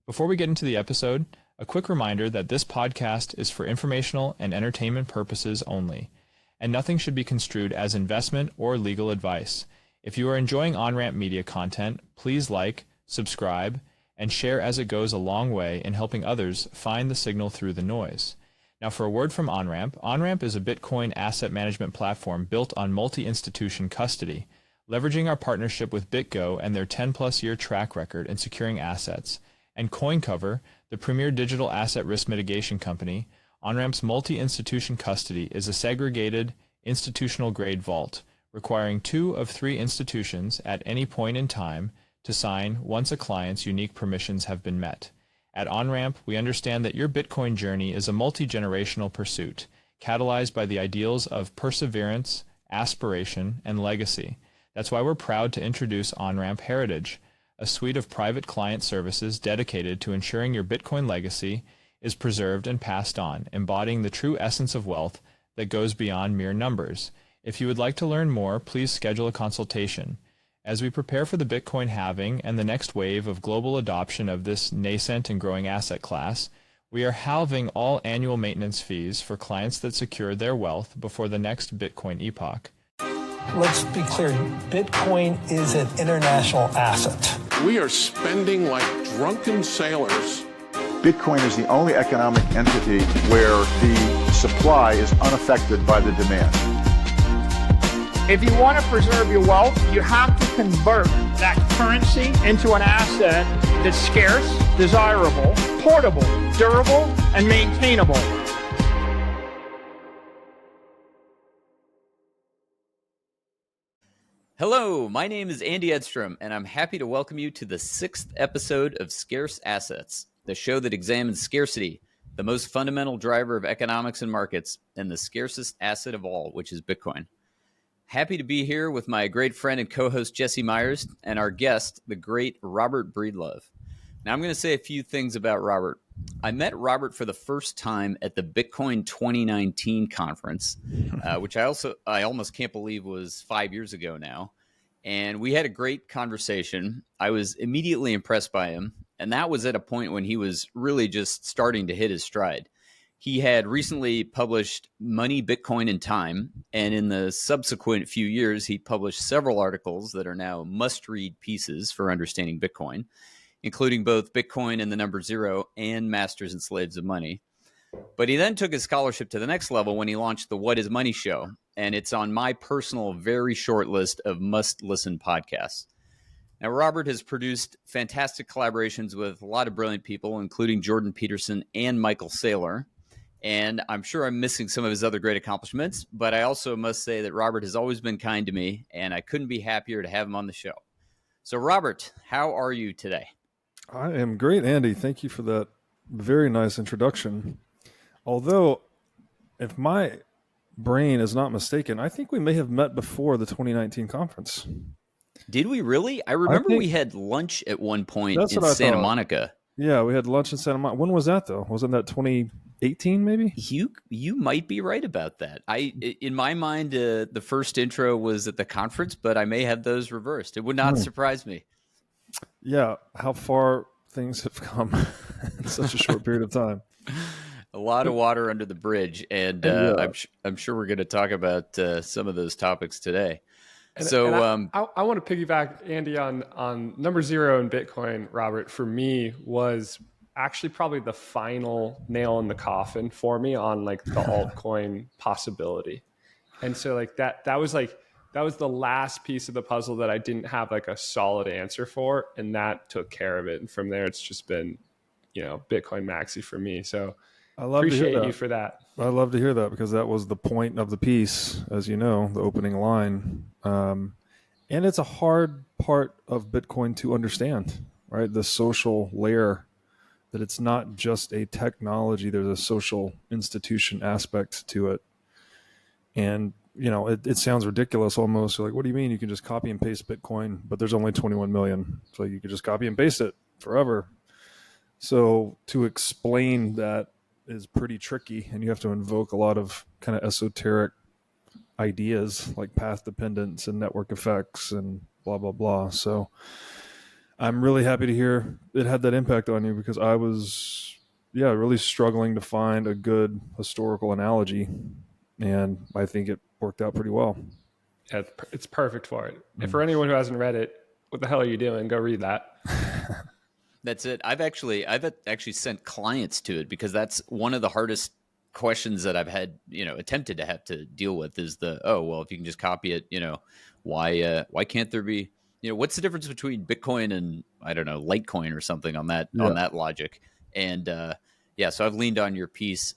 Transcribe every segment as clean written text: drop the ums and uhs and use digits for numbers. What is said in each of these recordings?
Before we get into the episode, a quick reminder that this podcast is for informational and entertainment purposes only, and nothing should be construed as investment or legal advice. If you are enjoying Onramp media content, please like, subscribe, and share, as it goes a long way in helping others find the signal through the noise. Now for a word from Onramp. Onramp is a Bitcoin asset management platform built on multi-institution custody, leveraging our partnership with BitGo and their 10-plus year track record in securing assets, and CoinCover, the premier digital asset risk mitigation company. Onramp's multi-institution custody is a segregated, institutional-grade vault, requiring 2 of 3 institutions at any point in time to sign once a client's unique permissions have been met. At Onramp, we understand that your Bitcoin journey is a multi-generational pursuit, catalyzed by the ideals of perseverance, aspiration, and legacy. That's why we're proud to introduce Onramp Heritage, a suite of private client services dedicated to ensuring your Bitcoin legacy is preserved and passed on, embodying the true essence of wealth that goes beyond mere numbers. If you would like to learn more, please schedule a consultation. As we prepare for the Bitcoin halving and the next wave of global adoption of this nascent and growing asset class, we are halving all annual maintenance fees for clients that secure their wealth before the next Bitcoin epoch. Let's be clear, Bitcoin is an international asset. We are spending like drunken sailors. Bitcoin is the only economic entity where the supply is unaffected by the demand. If you want to preserve your wealth, you have to convert that currency into an asset that's scarce, desirable, portable, durable, and maintainable. Hello, my name is Andy Edstrom, and I'm happy to welcome you to the 6th episode of Scarce Assets, the show that examines scarcity, the most fundamental driver of economics and markets, and the scarcest asset of all, which is Bitcoin. Happy to be here with my great friend and co-host Jesse Myers and our guest, the great Robert Breedlove. Now, I'm going to say a few things about Robert. I met Robert for the first time at the Bitcoin 2019 conference, which I almost can't believe was 5 years ago now. And we had a great conversation. I was immediately impressed by him. And that was at a point when he was really just starting to hit his stride. He had recently published Money, Bitcoin, and Time, and in the subsequent few years, he published several articles that are now must-read pieces for understanding Bitcoin, including both Bitcoin and the Number Zero and Masters and Slaves of Money. But he then took his scholarship to the next level when he launched the What is Money show, and it's on my personal very short list of must-listen podcasts. Now, Robert has produced fantastic collaborations with a lot of brilliant people, including Jordan Peterson and Michael Saylor. And I'm sure I'm missing some of his other great accomplishments, but I also must say that Robert has always been kind to me, and I couldn't be happier to have him on the show. So, Robert, how are you today? I am great, Andy. Thank you for that very nice introduction. Although, if my brain is not mistaken, I think we may have met before the 2019 conference. Did we really? I remember we had lunch at one point in Santa Monica. Yeah, we had lunch in Santa Monica. When was that, though? Wasn't that 2018, maybe? You might be right about that. In my mind, the first intro was at the conference, but I may have those reversed. It would not surprise me. Yeah, how far things have come in such a short period of time. A lot of water under the bridge, and I'm sure we're going to talk about some of those topics today. I want to piggyback, Andy, on Number Zero and Bitcoin. Robert, for me, was actually probably the final nail in the coffin for me on like the altcoin possibility. And so like that was the last piece of the puzzle that I didn't have like a solid answer for, and that took care of it. And from there, it's just been, Bitcoin maxi for me. So I appreciate you for that. I love to hear that, because that was the point of the piece, as you know, the opening line. And it's a hard part of Bitcoin to understand, right? The social layer, that it's not just a technology, there's a social institution aspect to it. And, it sounds ridiculous almost. You're like, what do you mean you can just copy and paste Bitcoin, but there's only 21 million. So you could just copy and paste it forever. So to explain that is pretty tricky, and you have to invoke a lot of kind of esoteric ideas like path dependence and network effects and blah, blah, blah. So I'm really happy to hear it had that impact on you, because I was, really struggling to find a good historical analogy, and I think it worked out pretty well. Yeah, it's perfect for it. And for anyone who hasn't read it, what the hell are you doing? Go read that. That's it. I've actually sent clients to it, because that's one of the hardest questions that I've had, attempted to have to deal with, is if you can just copy it, why can't there be, what's the difference between Bitcoin and, I don't know, Litecoin or something on that logic. And so I've leaned on your piece.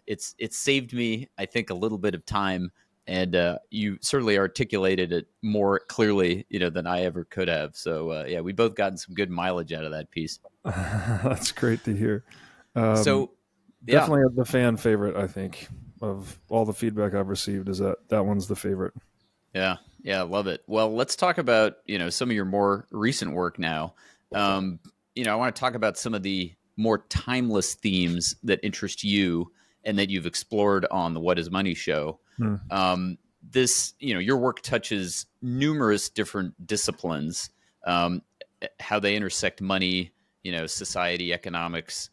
It's saved me, I think, a little bit of time. And you certainly articulated it more clearly, than I ever could have. So we both gotten some good mileage out of that piece. That's great to hear. Definitely the fan favorite, I think, of all the feedback I've received, is that one's the favorite. Yeah, I love it. Well, let's talk about some of your more recent work now. I want to talk about some of the more timeless themes that interest you and that you've explored on the What Is Money show. This, your work touches numerous different disciplines, how they intersect money, society, economics,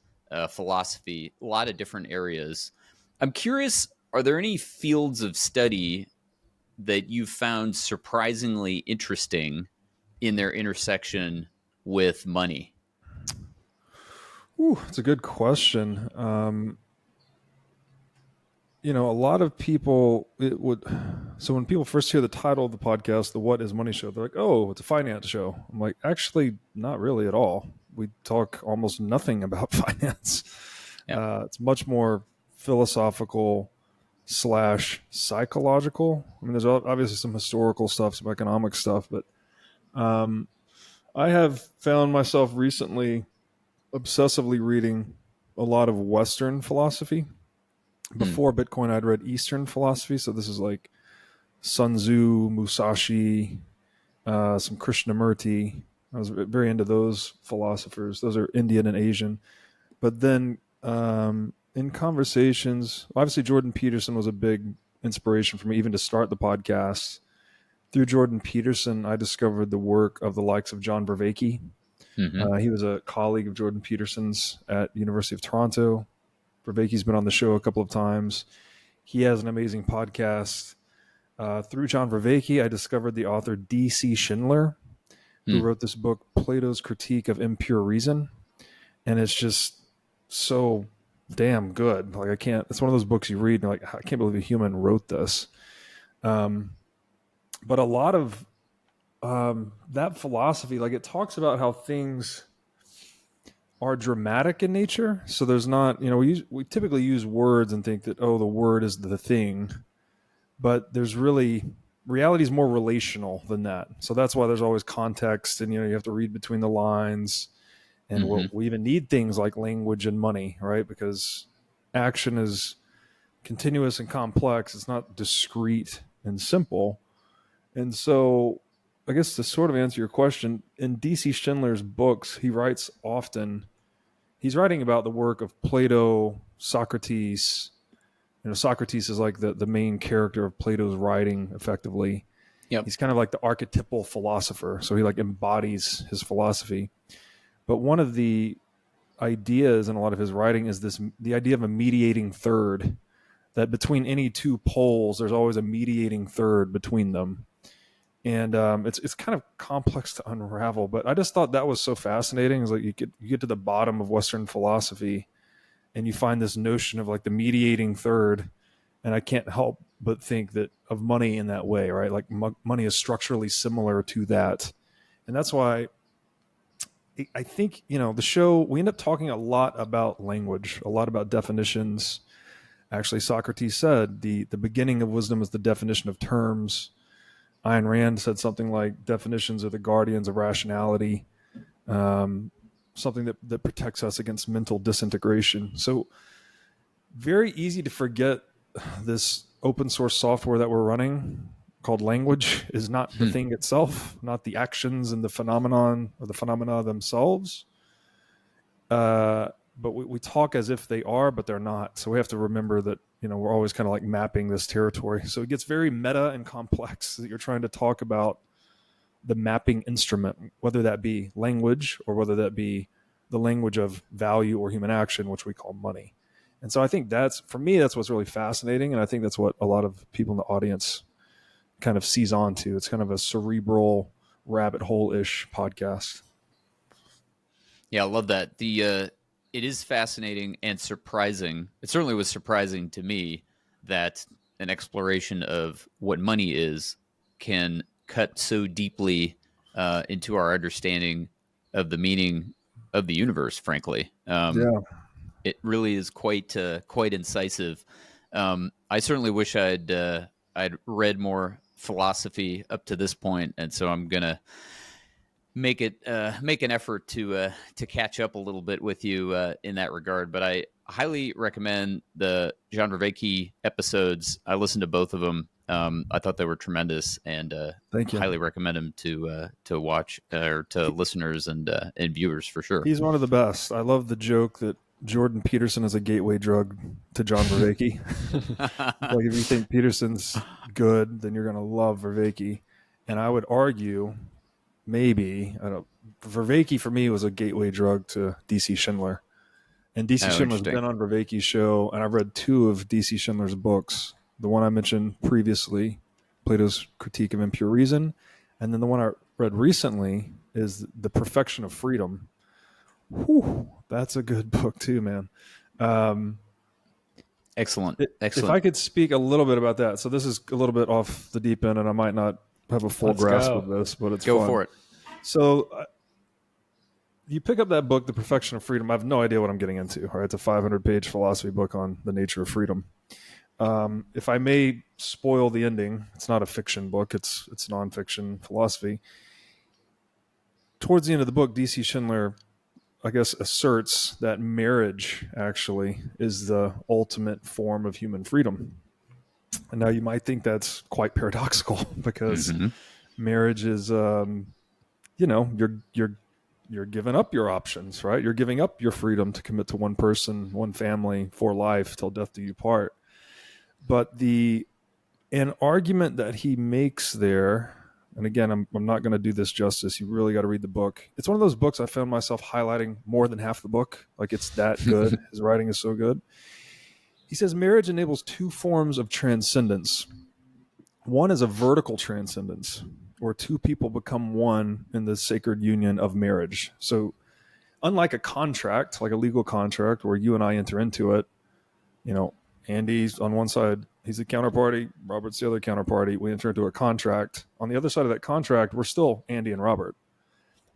philosophy, a lot of different areas. I'm curious, are there any fields of study that you found surprisingly interesting in their intersection with money? Ooh, that's a good question. A lot of people, so when people first hear the title of the podcast, the What Is Money show, they're like, oh, it's a finance show. I'm like, actually, not really at all. We talk almost nothing about finance. Yeah. It's much more philosophical / psychological. I mean, there's obviously some historical stuff, some economic stuff, but I have found myself recently obsessively reading a lot of Western philosophy. Before Bitcoin, I'd read Eastern philosophy. So this is like Sun Tzu, Musashi, some Krishnamurti. I was very into those philosophers. Those are Indian and Asian. But then in conversations, obviously Jordan Peterson was a big inspiration for me, even to start the podcast. Through Jordan Peterson, I discovered the work of the likes of John Vervaeke. He was a colleague of Jordan Peterson's at University of Toronto. Vervaeke's been on the show a couple of times. He has an amazing podcast. Through John Vervaeke, I discovered the author D.C. Schindler, who wrote this book, Plato's Critique of Impure Reason. And it's just so damn good. Like, it's one of those books you read and you're like, I can't believe a human wrote this. But a lot of that philosophy, like, it talks about how things are dramatic in nature. So there's not, we typically use words and think that, the word is the thing, but there's reality is more relational than that. So that's why there's always context, and, you have to read between the lines, and we even need things like language and money, right? Because action is continuous and complex. It's not discrete and simple. And so I guess to sort of answer your question, in D.C. Schindler's books, he writes often, he's writing about the work of Plato, Socrates. Socrates is like the main character of Plato's writing, effectively. Yep. He's kind of like the archetypal philosopher. So he like embodies his philosophy. But one of the ideas in a lot of his writing is the idea of a mediating third, that between any two poles, there's always a mediating third between them. And it's kind of complex to unravel, but I just thought that was so fascinating. It's like you get to the bottom of Western philosophy, and you find this notion of like the mediating third, and I can't help but think that of money in that way, right? Like money is structurally similar to that, and that's why I think the show, we end up talking a lot about language, a lot about definitions. Actually, Socrates said the beginning of wisdom is the definition of terms. Ayn Rand said something like definitions are the guardians of rationality, something that protects us against mental disintegration. So very easy to forget this open source software that we're running called language is not the thing itself, not the actions and the phenomenon or the phenomena themselves. But we talk as if they are, but they're not. So we have to remember that, we're always kind of like mapping this territory. So it gets very meta and complex that you're trying to talk about the mapping instrument, whether that be language or whether that be the language of value or human action, which we call money. And so I think for me, that's what's really fascinating. And I think that's what a lot of people in the audience kind of sees on to. It's kind of a cerebral rabbit hole-ish podcast. Yeah, I love that. It is fascinating and surprising. It certainly was surprising to me that an exploration of what money is can cut so deeply into our understanding of the meaning of the universe, frankly. It really is quite incisive. I certainly wish I'd read more philosophy up to this point, and so I'm gonna make an effort to catch up a little bit with you in that regard. But I highly recommend the John Vervaeke episodes. I listened to both of them. I thought they were tremendous, and Thank you. Highly recommend them to watch or to listeners and viewers for sure. He's one of the best. I love the joke that Jordan Peterson is a gateway drug to John Vervaeke. Like if you think Peterson's good, then you're going to love Vervaeke. And I would argue, Vervaeke for me was a gateway drug to DC Schindler. And DC Schindler's been on Vervaeke's show, and I've read 2 of DC Schindler's books. The one I mentioned previously, Plato's Critique of Impure Reason, and then the one I read recently is The Perfection of Freedom. Whew, that's a good book too, man. Excellent. If I could speak a little bit about that. So this is a little bit off the deep end, and I might not have a full grasp of this, but it's Go fun. for it. So you pick up that book, The Perfection of Freedom. I have no idea what I'm getting into. All right, it's a 500-page philosophy book on the nature of freedom. If I may spoil the ending, it's not a fiction book. It's nonfiction philosophy. Towards the end of the book, DC Schindler, I guess, asserts that marriage actually is the ultimate form of human freedom. And now you might think that's quite paradoxical because marriage is, you're giving up your options, right? You're giving up your freedom to commit to one person, one family for life till death do you part. But an argument that he makes there, and again, I'm not going to do this justice. You really got to read the book. It's one of those books I found myself highlighting more than half the book. Like it's that good. His writing is so good. He says marriage enables 2 forms of transcendence. One is a vertical transcendence, where 2 people become one in the sacred union of marriage. So unlike a contract, like a legal contract where you and I enter into it, Andy's on one side, he's the counterparty, Robert's the other counterparty. We enter into a contract. On the other side of that contract, we're still Andy and Robert.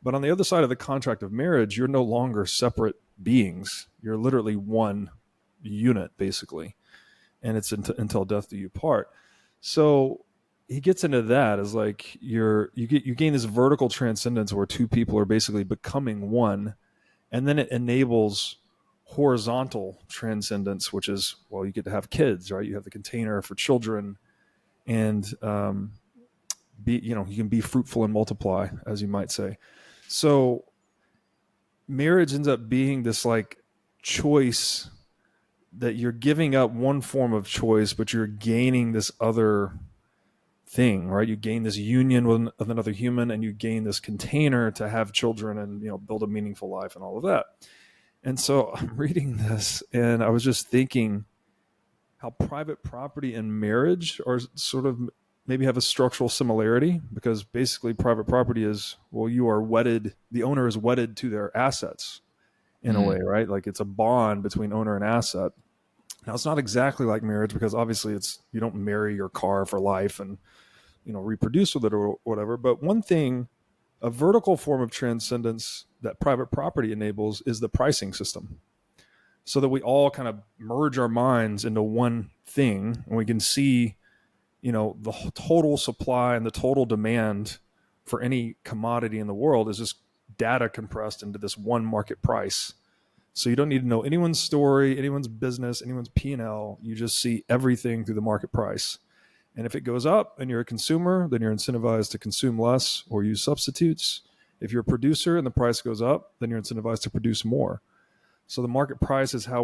But on the other side of the contract of marriage, you're no longer separate beings. You're literally one unit, basically. And it's until death do you part. So he gets into that as like you gain this vertical transcendence where 2 people are basically becoming one. And then it enables horizontal transcendence, which is, well, you get to have kids, right? You have the container for children, and you can be fruitful and multiply, as you might say. So marriage ends up being this like choice that you're giving up one form of choice, but you're gaining this other thing, right? You gain this union with another human, and you gain this container to have children and build a meaningful life and all of that. And so I'm reading this, and I was just thinking how private property and marriage are sort of maybe have a structural similarity, because basically private property is, well, you are wedded, the owner is wedded to their assets in a way, right? Like it's a bond between owner and asset. Now it's not exactly like marriage, because obviously you don't marry your car for life and reproduce with it or whatever. But one thing, a vertical form of transcendence that private property enables is the pricing system, so that we all kind of merge our minds into one thing, and we can see, the total supply and the total demand for any commodity in the world is just data compressed into this one market price. So you don't need to know anyone's story, anyone's business, anyone's P&L. You just see everything through the market price. And if it goes up and you're a consumer, then you're incentivized to consume less or use substitutes. If you're a producer and the price goes up, then you're incentivized to produce more. So the market price is how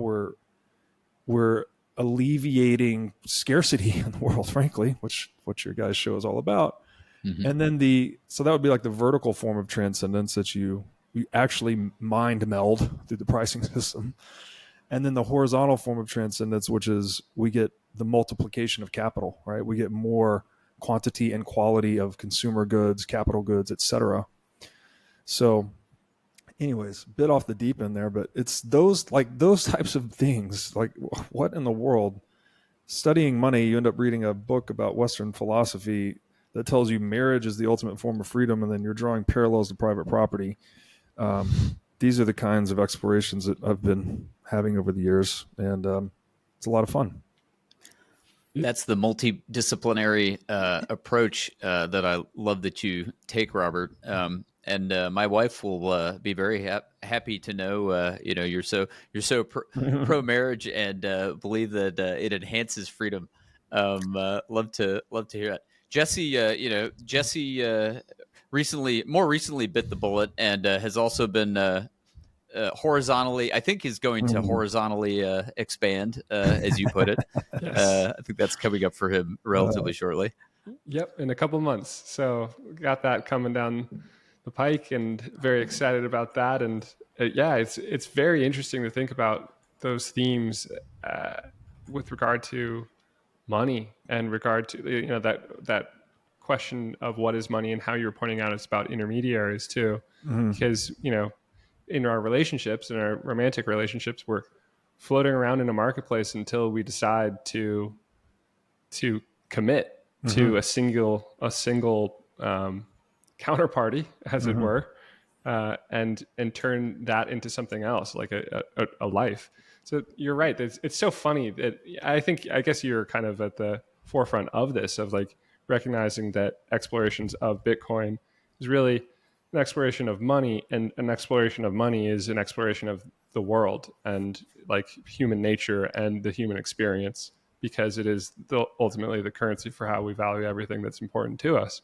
we're alleviating scarcity in the world, frankly, which what your guys' show is all about. And then so that would be like the vertical form of transcendence that you actually mind meld through the pricing system. And then the horizontal form of transcendence, which is we get the multiplication of capital, right? We get more quantity and quality of consumer goods, capital goods, etc. So anyways, bit off the deep end there, but it's those types of things. Like, what in the world? Studying money, you end up reading a book about Western philosophy that tells you marriage is the ultimate form of freedom, and then you're drawing parallels to private property. These are the kinds of explorations that I've been having over the years, and it's a lot of fun. That's the multidisciplinary approach that I love that you take, Robert. And my wife will be very happy to know, you're so pro marriage and believe that it enhances freedom. Love to hear that. Jesse more recently bit the bullet and has also been horizontally, I think he's going to horizontally expand, as you put it. Yes. I think that's coming up for him relatively shortly. Yep, in a couple months. So got that coming down the pike, and very excited about that. And it's very interesting to think about those themes with regard to money and regard to that question of what is money, and how you were pointing out it's about intermediaries too, because in our relationships, in our romantic relationships, we're floating around in a marketplace until we decide to commit to a single counterparty, as it were, and turn that into something else, like a life. So you're right. It's so funny that I guess you're kind of at the forefront of this, of like recognizing that explorations of Bitcoin is really an exploration of money, and an exploration of money is an exploration of the world and like human nature and the human experience, because it is ultimately the currency for how we value everything that's important to us.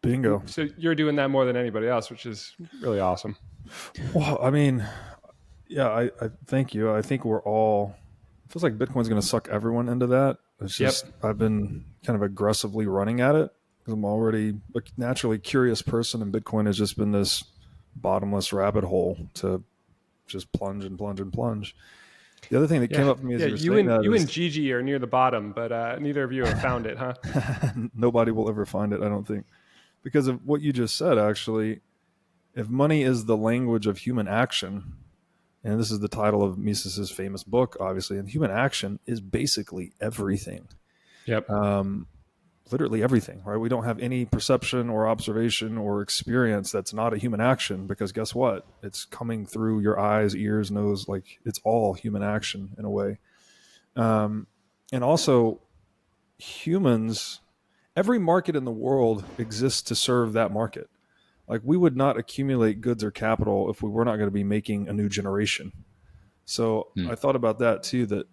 Bingo. So you're doing that more than anybody else, which is really awesome. Well, I mean, yeah, I thank you. I think it feels like Bitcoin's going to suck everyone into that. It's just, I've been kind of aggressively running at it, because I'm already a naturally curious person, and Bitcoin has just been this bottomless rabbit hole to just plunge and plunge and plunge. The other thing that came up for me is you and Gigi are near the bottom, but neither of you have found it, huh? Nobody will ever find it, I don't think, because of what you just said. Actually, if money is the language of human action, and this is the title of Mises's famous book, obviously, and human action is basically everything. Yep. Literally everything, right? We don't have any perception or observation or experience that's not a human action, because guess what? It's coming through your eyes, ears, nose, like it's all human action in a way. And also humans, every market in the world exists to serve that market. Like, we would not accumulate goods or capital if we were not going to be making a new generation. So I thought about that too, that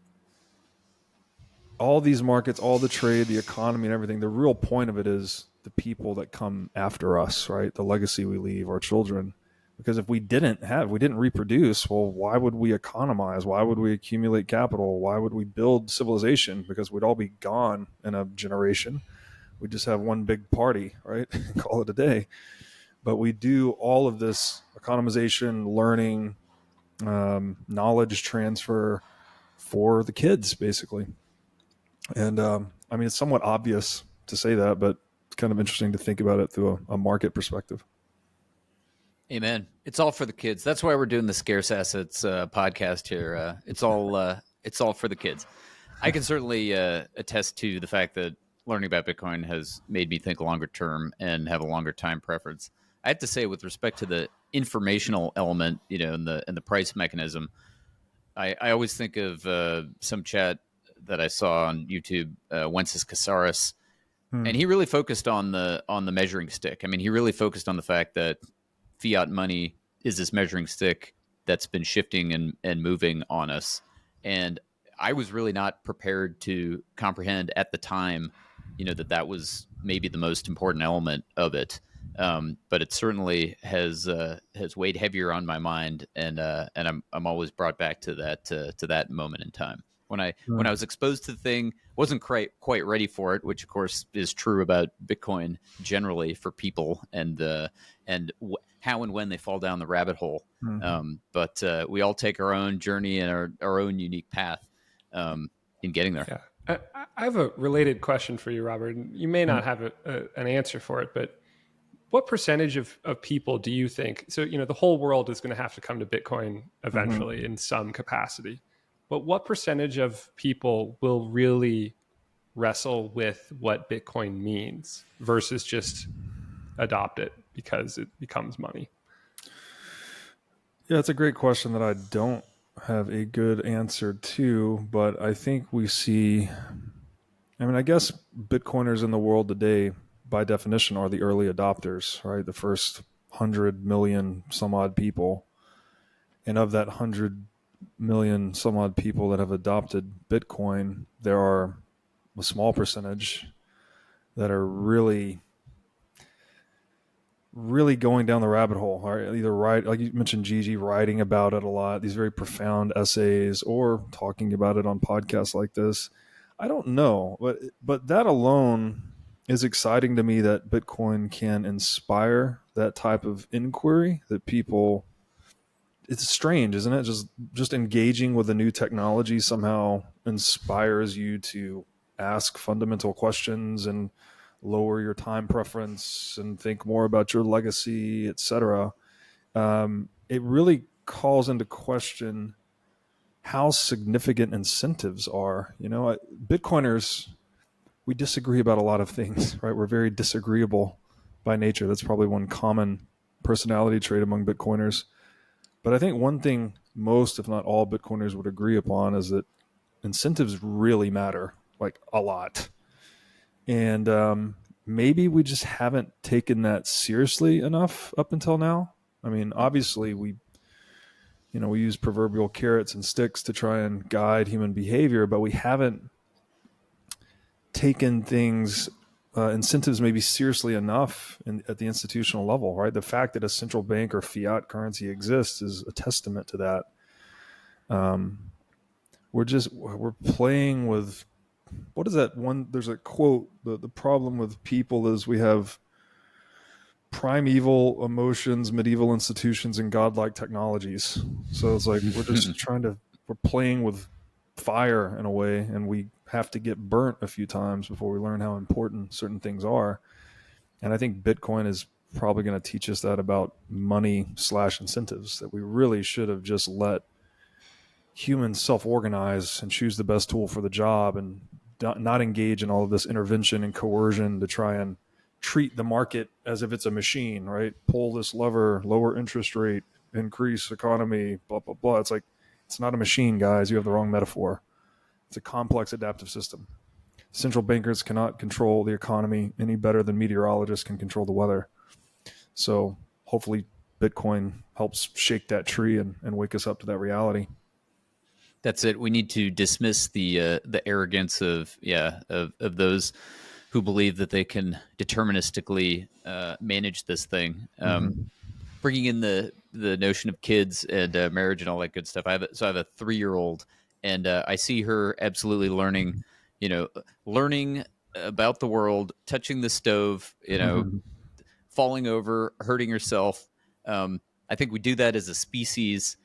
all these markets, all the trade, the economy and everything, the real point of it is the people that come after us, right? The legacy we leave, our children. Because if we didn't reproduce, well, why would we economize? Why would we accumulate capital? Why would we build civilization? Because we'd all be gone in a generation. We just have one big party, right? Call it a day. But we do all of this economization, learning, knowledge transfer for the kids, basically. And I mean, it's somewhat obvious to say that, but it's kind of interesting to think about it through a market perspective. Amen. It's all for the kids. That's why we're doing the Scarce Assets podcast here. It's all for the kids. I can certainly attest to the fact that learning about Bitcoin has made me think longer term and have a longer time preference. I have to say, with respect to the informational element, and the price mechanism, I always think of some chat that I saw on YouTube, Wences Casares, and he really focused on the measuring stick. I mean, he really focused on the fact that fiat money is this measuring stick that's been shifting and moving on us. And I was really not prepared to comprehend at the time, that was maybe the most important element of it. But it certainly has weighed heavier on my mind, and I'm always brought back to that moment in time. When I was exposed to the thing, wasn't quite ready for it, which of course is true about Bitcoin generally for people and how and when they fall down the rabbit hole. But we all take our own journey and our own unique path in getting there. Yeah. I have a related question for you, Robert. You may not have an answer for it, but what percentage of people do you think, so, the whole world is going to have to come to Bitcoin eventually in some capacity, but what percentage of people will really wrestle with what Bitcoin means versus just adopt it because it becomes money? Yeah, it's a great question that I don't have a good answer to, but I think we see, I guess Bitcoiners in the world today, by definition, are the early adopters, right? The first 100 million some odd people. And of that 100 million some odd people that have adopted Bitcoin, there are a small percentage that are really going down the rabbit hole, right? Either like you mentioned, Gigi, writing about it a lot, these very profound essays, or talking about it on podcasts like this. I don't know, but that alone is exciting to me, that Bitcoin can inspire that type of inquiry, that people, it's strange, isn't it? Just engaging with a new technology somehow inspires you to ask fundamental questions and lower your time preference and think more about your legacy, etc. It really calls into question how significant incentives are. Bitcoiners, we disagree about a lot of things, right? We're very disagreeable by nature. That's probably one common personality trait among Bitcoiners. But I think one thing most, if not all, Bitcoiners would agree upon is that incentives really matter, like a lot. And maybe we just haven't taken that seriously enough up until now. Obviously we use proverbial carrots and sticks to try and guide human behavior, but we haven't taken things, incentives maybe seriously enough at the institutional level, right? The fact that a central bank or fiat currency exists is a testament to that. We're playing with, what is that one? There's a quote, the problem with people is we have primeval emotions, medieval institutions, and godlike technologies. So it's like we're just we're playing with fire in a way, and we have to get burnt a few times before we learn how important certain things are. And I think Bitcoin is probably going to teach us that about money / incentives, that we really should have just let humans self-organize and choose the best tool for the job, and not engage in all of this intervention and coercion to try and treat the market as if it's a machine, right? Pull this lever, lower interest rate, increase economy, blah, blah, blah. It's like, it's not a machine, guys. You have the wrong metaphor. It's a complex adaptive system. Central bankers cannot control the economy any better than meteorologists can control the weather. So hopefully Bitcoin helps shake that tree and wake us up to that reality. That's it. We need to dismiss the arrogance of those who believe that they can deterministically manage this thing. Bringing in the notion of kids and marriage and all that good stuff. I have a 3-year-old, and I see her absolutely learning about the world, touching the stove, falling over, hurting herself. I think we do that as a species.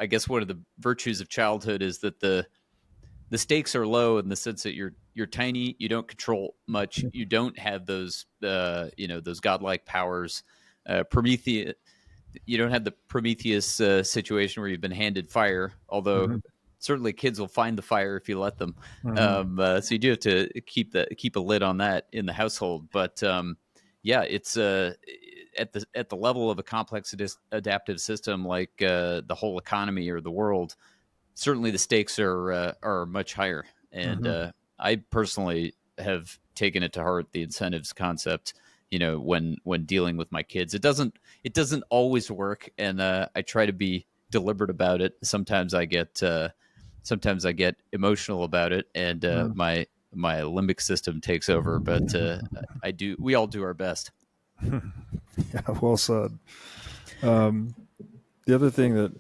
I guess one of the virtues of childhood is that the stakes are low in the sense that you're tiny, you don't control much, you don't have those those godlike powers. Prometheus, you don't have the Prometheus situation where you've been handed fire, although certainly kids will find the fire if you let them. So you do have to keep a lid on that in the household. But it's at the level of a complex adaptive system like the whole economy or the world. Certainly the stakes are much higher, and I personally have taken it to heart, the incentives concept. When dealing with my kids, it doesn't always work, and I try to be deliberate about it. Sometimes I get emotional about it, and my limbic system takes over. But we all do our best. Yeah, well said. The other thing that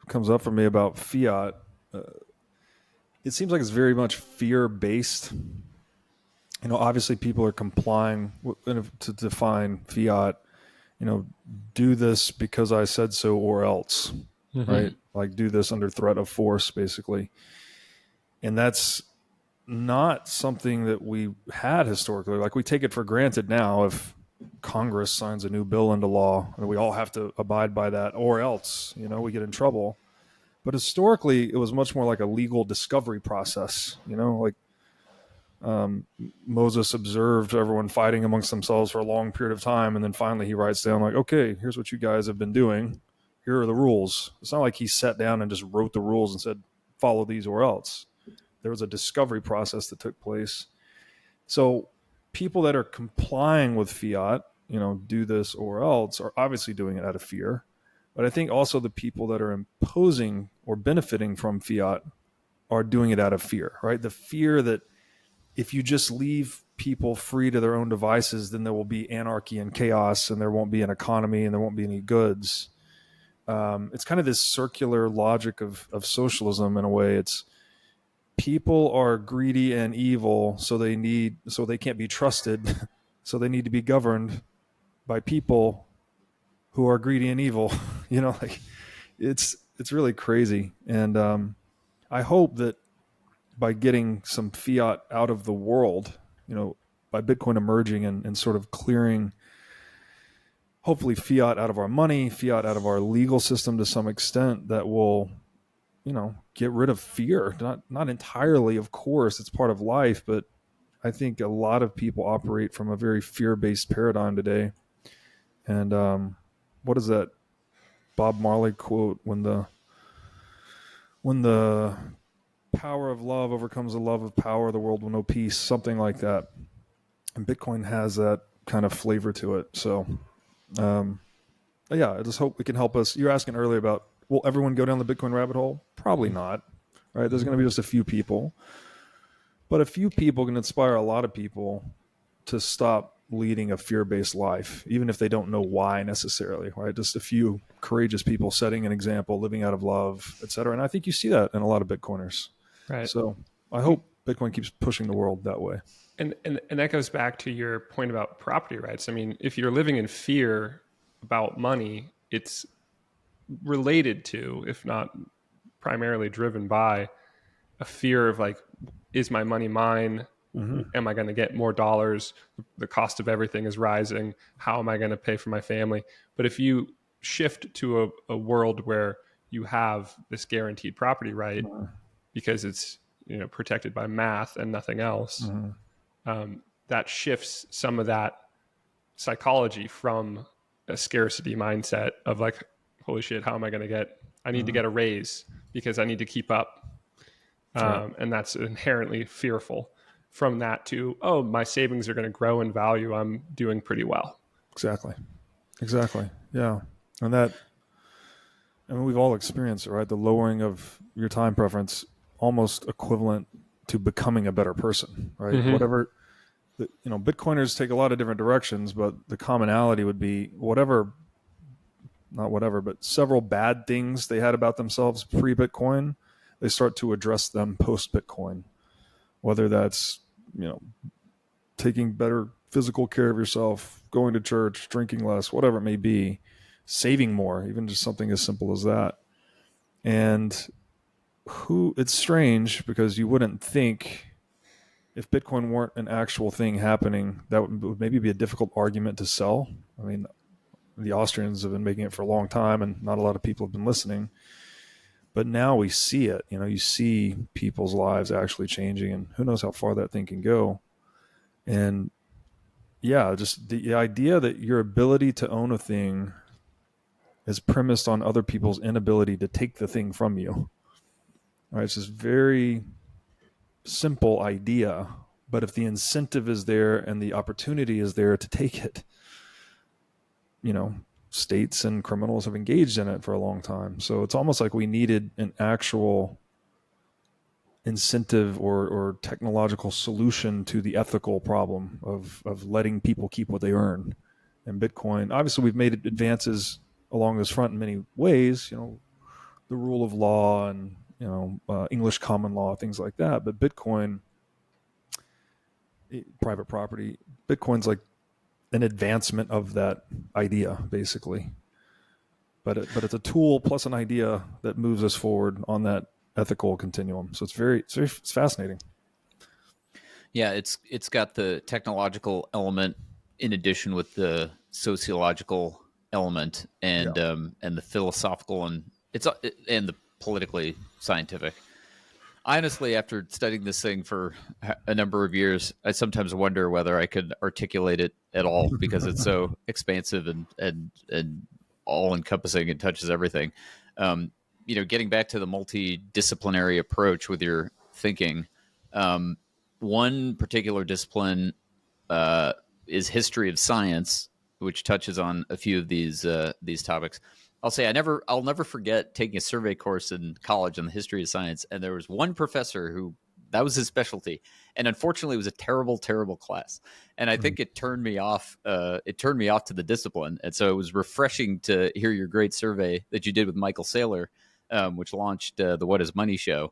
comes up for me about fiat, it seems like it's very much fear-based. Obviously people are complying to define fiat, do this because I said so or else, right? Like do this under threat of force, basically. And that's not something that we had historically. Like we take it for granted now if Congress signs a new bill into law and we all have to abide by that or else, we get in trouble. But historically, it was much more like a legal discovery process, like Moses observed everyone fighting amongst themselves for a long period of time. And then finally he writes down like, okay, here's what you guys have been doing. Here are the rules. It's not like he sat down and just wrote the rules and said, follow these or else. There was a discovery process that took place. So people that are complying with fiat, do this or else, are obviously doing it out of fear. But I think also the people that are imposing or benefiting from fiat are doing it out of fear, right? The fear that if you just leave people free to their own devices, then there will be anarchy and chaos and there won't be an economy and there won't be any goods. It's kind of this circular logic of socialism in a way. It's people are greedy and evil, so they can't be trusted. So they need to be governed by people who are greedy and evil. It's really crazy. And I hope that by getting some fiat out of the world, by Bitcoin emerging and sort of clearing, hopefully fiat out of our money, fiat out of our legal system to some extent, that will, get rid of fear. Not entirely, of course, it's part of life, but I think a lot of people operate from a very fear-based paradigm today. And what is that Bob Marley quote? When the power of love overcomes the love of power, the world will know peace, something like that. And Bitcoin has that kind of flavor to it. So, I just hope it can help us. You're asking earlier about, will everyone go down the Bitcoin rabbit hole? Probably not, right? There's going to be just a few people. But a few people can inspire a lot of people to stop leading a fear-based life, even if they don't know why necessarily, right? Just a few courageous people setting an example, living out of love, et cetera. And I think you see that in a lot of Bitcoiners. Right. So I hope Bitcoin keeps pushing the world that way. And that goes back to your point about property rights. I mean, if you're living in fear about money, it's related to, if not primarily driven by, a fear of like, is my money mine? Am I going to get more dollars? The cost of everything is rising. How am I going to pay for my family? But if you shift to a world where you have this guaranteed property right, because it's protected by math and nothing else, that shifts some of that psychology from a scarcity mindset of like, holy shit, how am I going to I need to get a raise because I need to keep up. And that's inherently fearful. From that to, oh, my savings are going to grow in value, I'm doing pretty well. Exactly. Yeah. And we've all experienced it, right? The lowering of your time preference, almost equivalent to becoming a better person, right? Whatever, Bitcoiners take a lot of different directions, but the commonality would be but several bad things they had about themselves pre-Bitcoin, they start to address them post-Bitcoin. Whether that's, taking better physical care of yourself, going to church, drinking less, whatever it may be, saving more, even just something as simple as that. And it's strange because you wouldn't think if Bitcoin weren't an actual thing happening, that would maybe be a difficult argument to sell. I mean, the Austrians have been making it for a long time and not a lot of people have been listening. But now we see it. You see people's lives actually changing, and who knows how far that thing can go. And just the idea that your ability to own a thing is premised on other people's inability to take the thing from you. All right, it's this very simple idea, but if the incentive is there and the opportunity is there to take it, states and criminals have engaged in it for a long time. So it's almost like we needed an actual incentive or technological solution to the ethical problem of letting people keep what they earn. And Bitcoin, obviously we've made advances along this front in many ways, the rule of law and English common law, things like that. But Bitcoin, private property, Bitcoin's like an advancement of that idea, basically. But it's a tool plus an idea that moves us forward on that ethical continuum. So it's fascinating. Yeah, it's got the technological element in addition with the sociological element and the philosophical and the politically scientific. Honestly, after studying this thing for a number of years, I sometimes wonder whether I could articulate it at all because it's so expansive and all encompassing and touches everything. Getting back to the multidisciplinary approach with your thinking, one particular discipline is history of science, which touches on a few of these topics. I'll say I'll never forget taking a survey course in college on the history of science, and there was one professor who that was his specialty, and unfortunately, it was a terrible, terrible class. And I think it turned me off. It turned me off to the discipline, and so it was refreshing to hear your great survey that you did with Michael Saylor, which launched the What Is Money show.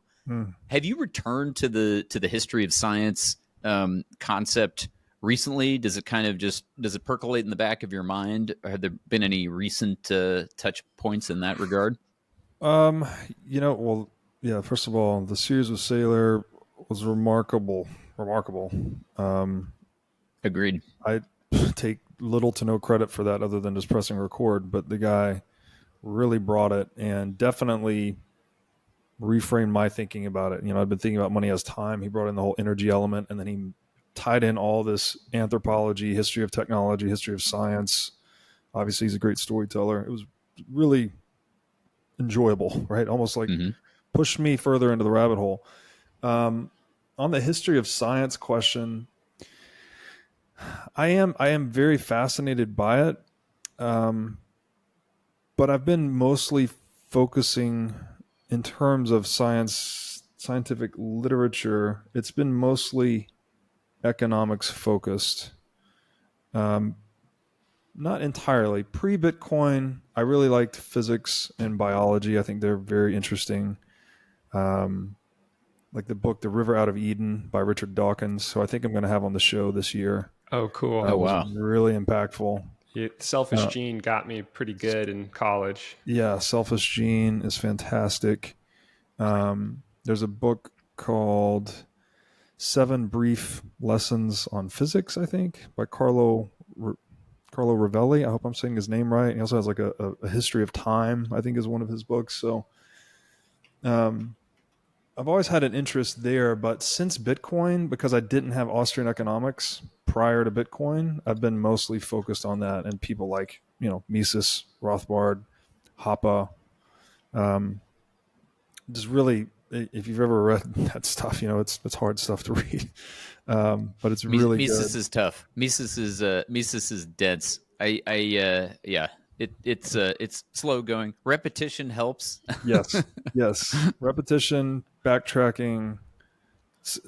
Have you returned to the history of science concept recently? Does it percolate in the back of your mind? Have there been any recent touch points in that regard? First of all, the series with Saylor was remarkable. Agreed. I take little to no credit for that other than just pressing record, but the guy really brought it and definitely reframed my thinking about it. I've been thinking about money as time. He brought in the whole energy element, and then he tied in all this anthropology, history of technology, history of science. Obviously, he's a great storyteller. It was really enjoyable, right? Almost like pushed me further into the rabbit hole. On the history of science question, I am very fascinated by it, but I've been mostly focusing in terms of scientific literature. It's been mostly economics focused. Not entirely. Pre-Bitcoin, I really liked physics and biology. I think they're very interesting. Like the book, The River Out of Eden by Richard Dawkins, who I think I'm going to have on the show this year. Oh, cool. Oh, wow. Really impactful. Selfish Gene got me pretty good in college. Yeah, Selfish Gene is fantastic. There's a book called 7 Brief Lessons on Physics, I think, by Carlo Rovelli. I hope I'm saying his name right. He also has like a history of time, I think is one of his books. So I've always had an interest there, but since Bitcoin, because I didn't have Austrian economics prior to Bitcoin, I've been mostly focused on that and people like, Mises, Rothbard, Hoppe. Just really, if you've ever read that stuff, it's hard stuff to read. But it's really Mises good. is tough. Mises is dense. It's slow going. Repetition helps. Yes. Repetition, backtracking,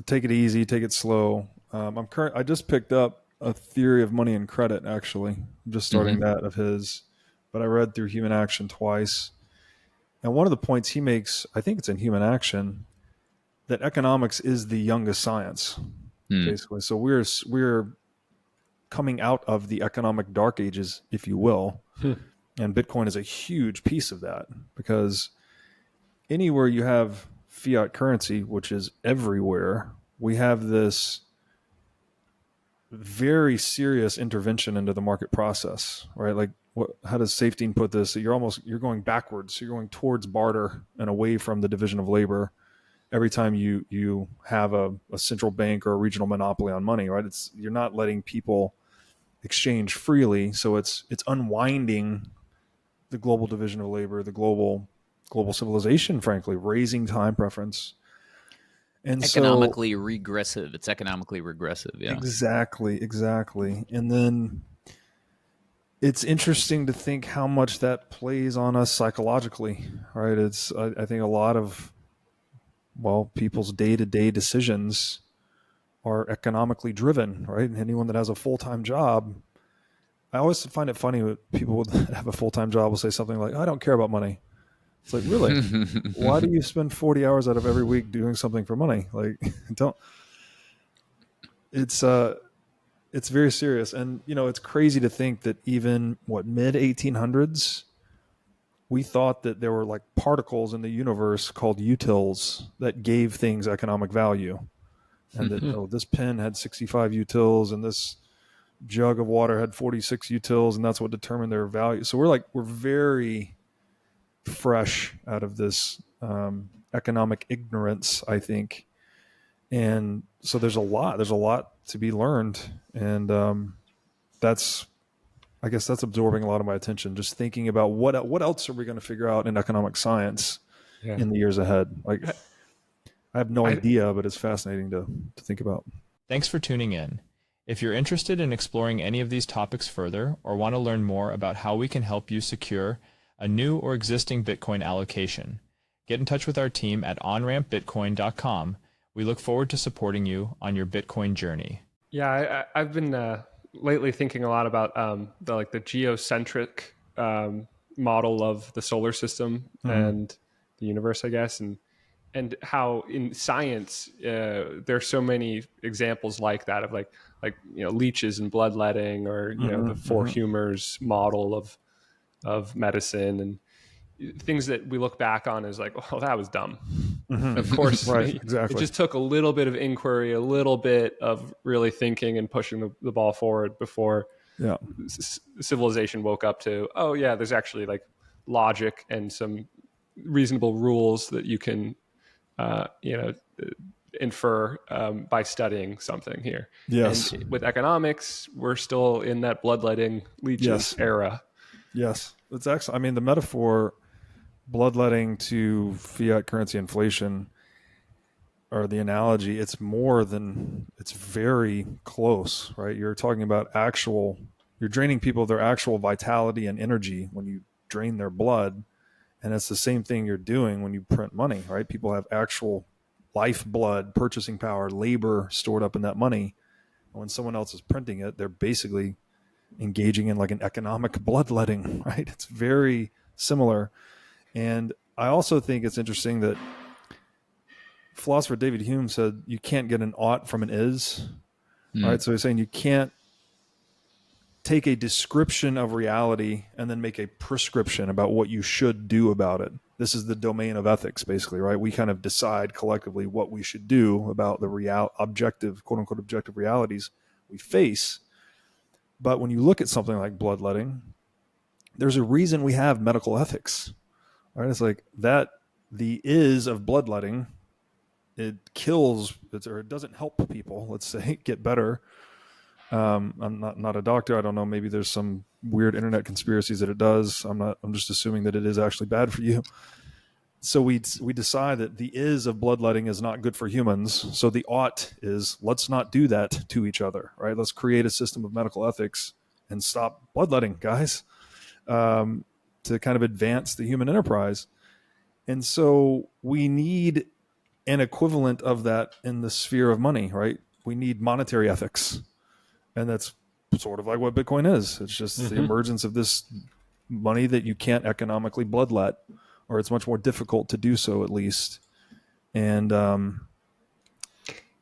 take it easy, take it slow. I just picked up a theory of money and credit, actually. I'm just starting that of his, but I read through Human Action twice. And one of the points he makes, I think it's in Human Action, that economics is the youngest science, basically. So we're coming out of the economic dark ages, if you will. And Bitcoin is a huge piece of that, because anywhere you have fiat currency, which is everywhere, we have this very serious intervention into the market process, right? Like, how does Safety put this? You're going backwards. You're going towards barter and away from the division of labor every time you have a central bank or a regional monopoly on money, right? You're not letting people exchange freely. So it's unwinding the global division of labor, the global civilization, frankly, raising time preference. And economically regressive. It's economically regressive. Yeah, exactly. And then it's interesting to think how much that plays on us psychologically, right? I think a lot of, people's day-to-day decisions are economically driven, right? And anyone that has a full-time job, I always find it funny when people that have a full-time job will say something like, I don't care about money. It's like, really? Why do you spend 40 hours out of every week doing something for money? Like, don't. It's very serious. And, it's crazy to think that even mid 1800s, we thought that there were like particles in the universe called utils that gave things economic value. And that, this pen had 65 utils and this jug of water had 46 utils, and that's what determined their value. So we're very fresh out of this economic ignorance, I think. And so there's a lot to be learned. And I guess that's absorbing a lot of my attention, just thinking about what else are we going to figure out in economic science in the years ahead. Like, I have no idea, but it's fascinating to think about. Thanks for tuning in. If you're interested in exploring any of these topics further or want to learn more about how we can help you secure a new or existing Bitcoin allocation, get in touch with our team at onrampbitcoin.com. We look forward to supporting you on your Bitcoin journey. Yeah, I've been lately thinking a lot about the geocentric model of the solar system and the universe, I guess, and how in science there's so many examples like that of like leeches and bloodletting, or the four humors model of medicine, and things that we look back on as like, oh, that was dumb. Of course, right? Exactly. It just took a little bit of inquiry, a little bit of really thinking and pushing the ball forward before civilization woke up to, oh yeah, there's actually like logic and some reasonable rules that you can infer by studying something here. Yes. And with economics, we're still in that bloodletting leeches era. Yes. It's excellent. I mean, the metaphor bloodletting to fiat currency inflation, or the analogy, it's very close, right? You're talking about you're draining people of their actual vitality and energy when you drain their blood. And it's the same thing you're doing when you print money, right? People have actual lifeblood, purchasing power, labor stored up in that money. And when someone else is printing it, they're basically engaging in like an economic bloodletting, right? It's very similar. And I also think it's interesting that philosopher David Hume said you can't get an ought from an is, right? So he's saying you can't take a description of reality and then make a prescription about what you should do about it. This is the domain of ethics, basically, right? We kind of decide collectively what we should do about the objective, quote unquote, objective realities we face. But when you look at something like bloodletting, there's a reason we have medical ethics, right? It's like that the is of bloodletting, it kills, or it doesn't help people, let's say, get better. I'm not a doctor. I don't know. Maybe there's some weird internet conspiracies that it does. I'm just assuming that it is actually bad for you. So we decide that the is of bloodletting is not good for humans. So the ought is, let's not do that to each other, right? Let's create a system of medical ethics and stop bloodletting, guys, to kind of advance the human enterprise. And so we need an equivalent of that in the sphere of money, right? We need monetary ethics. And that's sort of like what Bitcoin is. It's just the emergence of this money that you can't economically bloodlet, or it's much more difficult to do so, at least. And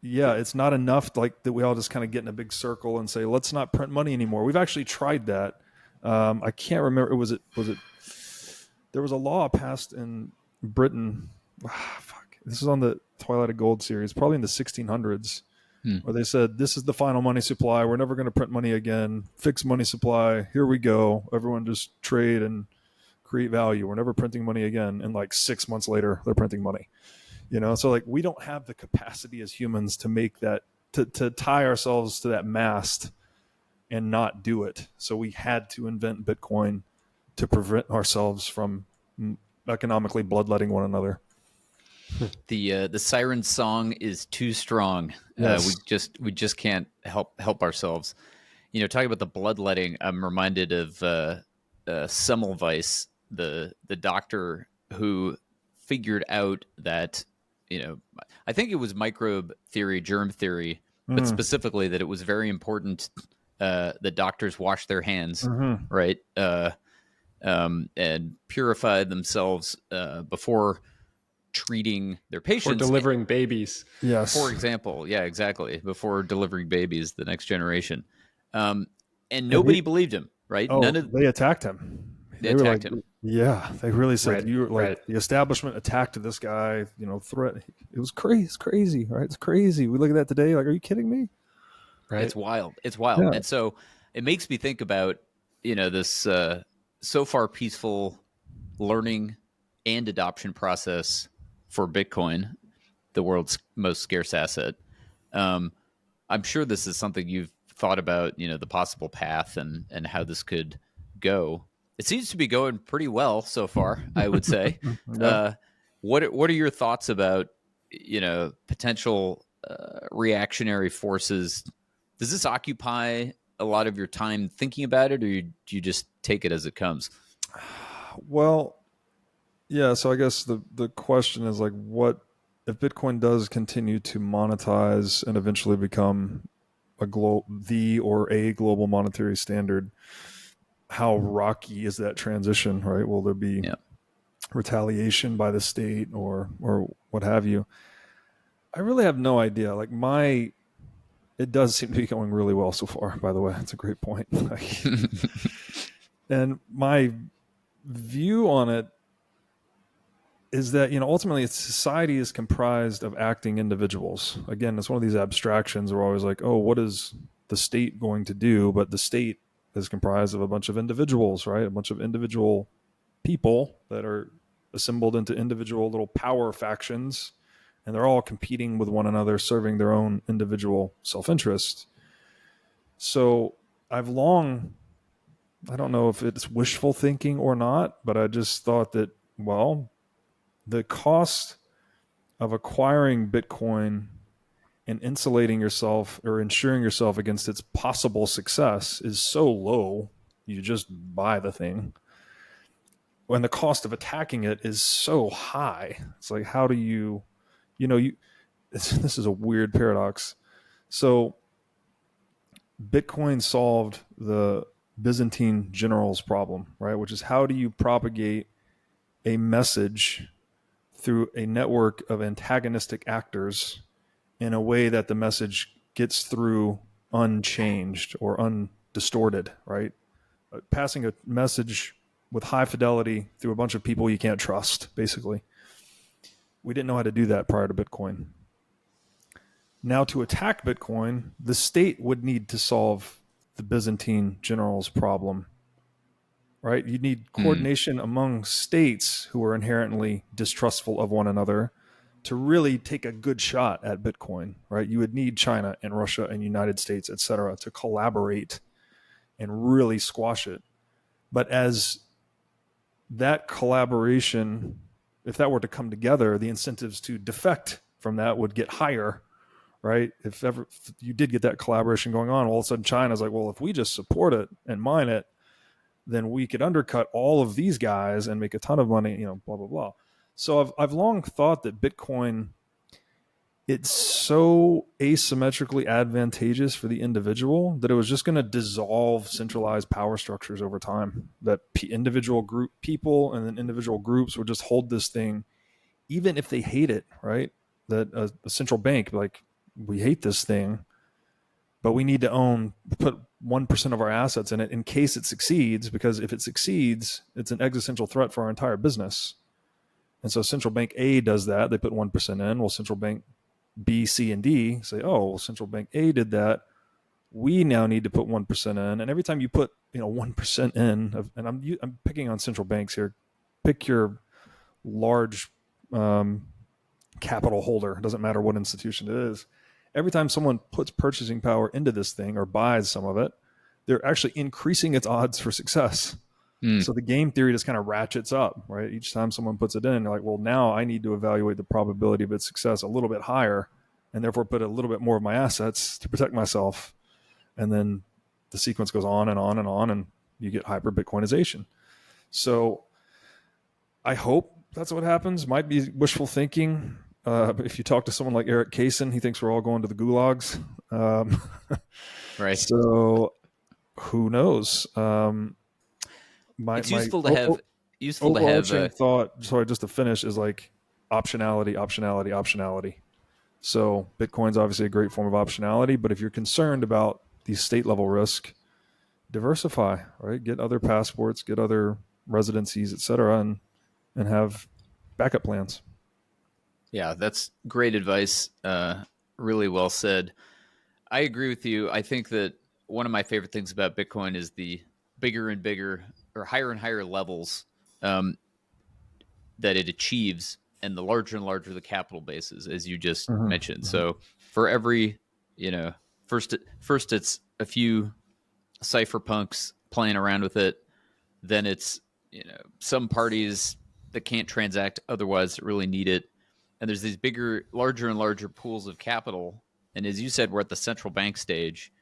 it's not enough like that we all just kind of get in a big circle and say, let's not print money anymore. We've actually tried that. I can't remember. Was it there was a law passed in Britain. This is on the Twilight of Gold series, probably in the 1600s. Where they said, this is the final money supply. We're never going to print money again. Fixed money supply. Here we go. Everyone just trade and create value. We're never printing money again. And like 6 months later, they're printing money. So like we don't have the capacity as humans to make that, to tie ourselves to that mast and not do it. So we had to invent Bitcoin to prevent ourselves from economically bloodletting one another. The siren song is too strong. Yes. We just can't help ourselves. Talking about the bloodletting, I'm reminded of Semmelweis, the doctor who figured out that I think it was microbe theory, germ theory, but specifically that it was very important that doctors wash their hands, right? and purify themselves before treating their patients. For delivering babies. Yes. For example. Yeah, exactly. Before delivering babies, the next generation. And nobody believed him, right? Oh, they attacked him. They attacked him. Yeah, they really said Right, you like the establishment attacked this guy. Threat. It was crazy. It's crazy, right? It's crazy. We look at that today. Like, are you kidding me? Right. It's wild. It's wild. Yeah. And so it makes me think about this so far peaceful learning and adoption process for Bitcoin, the world's most scarce asset. I'm sure this is something you've thought about, the possible path and how this could go. It seems to be going pretty well so far, I would say. What are your thoughts about, potential reactionary forces? Does this occupy a lot of your time thinking about it, or do you just take it as it comes? Well, yeah. So I guess the question is like, what if Bitcoin does continue to monetize and eventually become a global monetary standard? How rocky is that transition, right? Will there be retaliation by the state or what have you? I really have no idea. Like it does seem to be going really well so far, by the way. It's a great point. And my view on it is that, ultimately society is comprised of acting individuals. Again, it's one of these abstractions. We're always like, oh, what is the state going to do? But the state is comprised of a bunch of individuals, right? A bunch of individual people that are assembled into individual little power factions, and they're all competing with one another, serving their own individual self-interest. So I don't know if it's wishful thinking or not, but I just thought that, well, the cost of acquiring Bitcoin and insulating yourself or ensuring yourself against its possible success is so low, you just buy the thing. When the cost of attacking it is so high, it's like, how do you this is a weird paradox. So Bitcoin solved the Byzantine generals problem, right? Which is, how do you propagate a message through a network of antagonistic actors in a way that the message gets through unchanged or undistorted, right? Passing a message with high fidelity through a bunch of people you can't trust, basically. We didn't know how to do that prior to Bitcoin. Now, to attack Bitcoin, the state would need to solve the Byzantine generals problem, right? You need coordination among states who are inherently distrustful of one another to really take a good shot at Bitcoin, right? You would need China and Russia and United States, et cetera, to collaborate and really squash it. But as that collaboration, if that were to come together, the incentives to defect from that would get higher, right? If you did get that collaboration going on, all of a sudden China's like, well, if we just support it and mine it, then we could undercut all of these guys and make a ton of money, blah, blah, blah. So I've long thought that Bitcoin, it's so asymmetrically advantageous for the individual that it was just going to dissolve centralized power structures over time, that individual group people and then individual groups would just hold this thing, even if they hate it, right? That a central bank, like, we hate this thing, but we need to put 1% of our assets in it in case it succeeds, because if it succeeds, it's an existential threat for our entire business. And so central bank A does that. They put 1% in. Well, central bank B, C, and D say, oh, well, central bank A did that. We now need to put 1% in. And every time you put 1% in, and I'm picking on central banks here, pick your large capital holder. It doesn't matter what institution it is. Every time someone puts purchasing power into this thing or buys some of it, they're actually increasing its odds for success. So the game theory just kind of ratchets up, right? Each time someone puts it in, they're like, well, now I need to evaluate the probability of its success a little bit higher, and therefore put a little bit more of my assets to protect myself. And then the sequence goes on and on and on, and you get hyper Bitcoinization. So I hope that's what happens. Might be wishful thinking. If you talk to someone like Eric Kaysen, he thinks we're all going to the gulags. Right. So who knows? It's useful to have. Overarching thought. Sorry, just to finish is like optionality. So Bitcoin's obviously a great form of optionality, but if you're concerned about the state level risk, diversify, right? Get other passports, get other residencies, et cetera, and have backup plans. Yeah, that's great advice. Really well said. I agree with you. I think that one of my favorite things about Bitcoin is the bigger and bigger or higher and higher levels that it achieves, and the larger and larger the capital bases, as you just mentioned. So for every, first it's a few cypherpunks playing around with it. Then it's, some parties that can't transact otherwise that really need it. And there's these larger and larger pools of capital. And as you said, we're at the central bank stage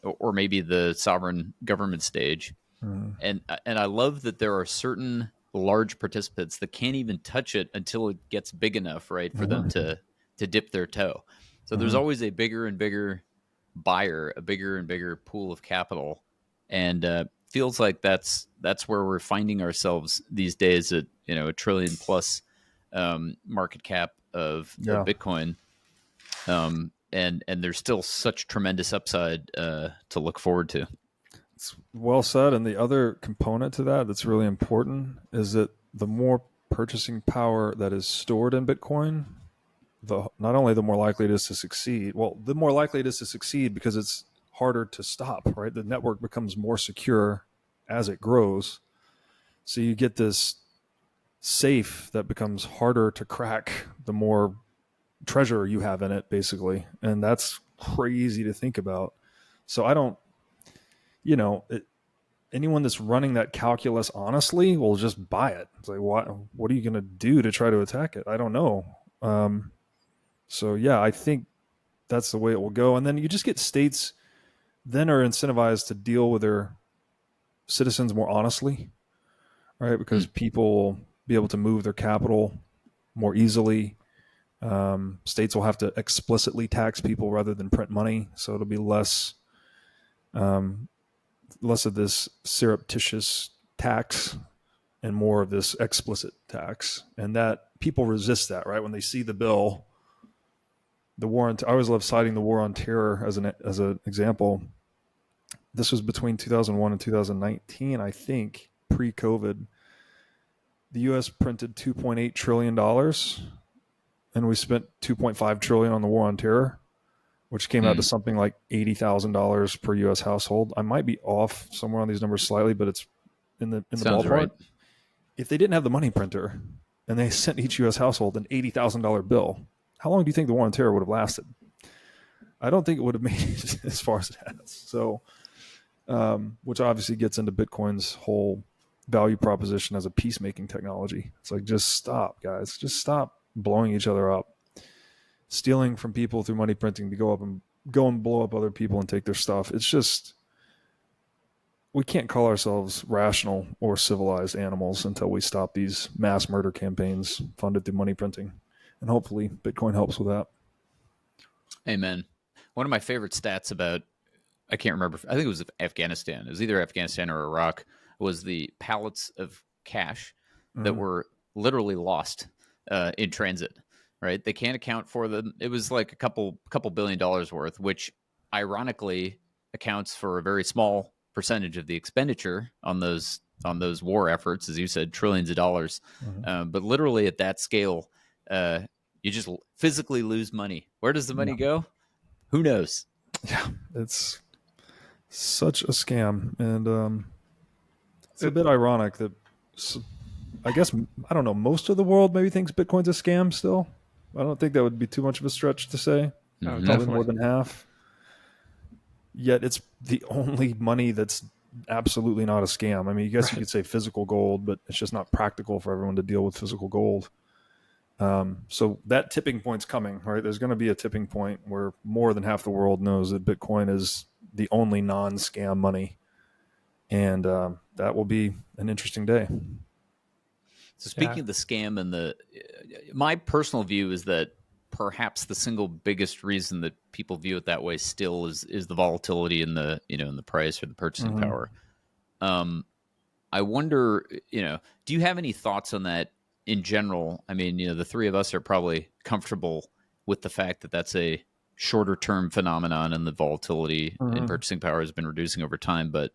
or maybe the sovereign government stage. And I love that there are certain large participants that can't even touch it until it gets big enough, right, for them to dip their toe. So there's always a bigger and bigger buyer, a bigger and bigger pool of capital, and feels like that's where we're finding ourselves these days at $1 trillion plus market cap of Bitcoin, and there's still such tremendous upside to look forward to. It's well said. And the other component to that that's really important is that the more purchasing power that is stored in Bitcoin, not only the more likely it is to succeed. Well, the more likely it is to succeed because it's harder to stop, right? The network becomes more secure as it grows. So you get this safe that becomes harder to crack the more treasure you have in it, basically. And that's crazy to think about. So I don't, anyone that's running that calculus honestly will just buy it. It's like, what are you going to do to try to attack it? I don't know. So yeah, I think that's the way it will go. And then you just get states then are incentivized to deal with their citizens more honestly, right? Because people will be able to move their capital more easily. States will have to explicitly tax people rather than print money. So it'll be less of this surreptitious tax and more of this explicit tax. And that people resist that, right? When they see the bill, I always love citing the war on terror as an example. This was between 2001 and 2019, I think, pre-COVID. The U.S. printed $2.8 trillion, and we spent $2.5 trillion on the war on terror, which came out to something like $80,000 per U.S. household. I might be off somewhere on these numbers slightly, but it's in the ballpark. Right. If they didn't have the money printer and they sent each U.S. household an $80,000 bill, how long do you think the war on terror would have lasted? I don't think it would have made it as far as it has. So, which obviously gets into Bitcoin's whole value proposition as a peacemaking technology. It's like, just stop, guys. Just stop blowing each other up. Stealing from people through money printing to go and blow up other people and take their stuff. It's just, we can't call ourselves rational or civilized animals until we stop these mass murder campaigns funded through money printing. And hopefully Bitcoin helps with that. Amen. One of my favorite stats about, I can't remember, I think it was Afghanistan. It was either Afghanistan or Iraq, was the pallets of cash that were literally lost in transit, right? They can't account for them. It was like a couple $1 billion worth, which ironically accounts for a very small percentage of the expenditure on those war efforts, as you said, trillions of dollars. But literally at that scale, you just physically lose money. Where does the money go? Who knows? Yeah, it's such a scam. And it's a bit ironic that, I guess, I don't know, most of the world maybe thinks Bitcoin's a scam still. I don't think that would be too much of a stretch to say. Probably more than half. Yet it's the only money that's absolutely not a scam. I mean, I guess you could say physical gold, but it's just not practical for everyone to deal with physical gold. So that tipping point's coming, right? There's going to be a tipping point where more than half the world knows that Bitcoin is the only non-scam money. And that will be an interesting day. So speaking of the scam, and my personal view is that perhaps the single biggest reason that people view it that way still is the volatility in the in the price or the purchasing power. I wonder, do you have any thoughts on that in general? I mean, the three of us are probably comfortable with the fact that that's a shorter term phenomenon and the volatility in purchasing power has been reducing over time. But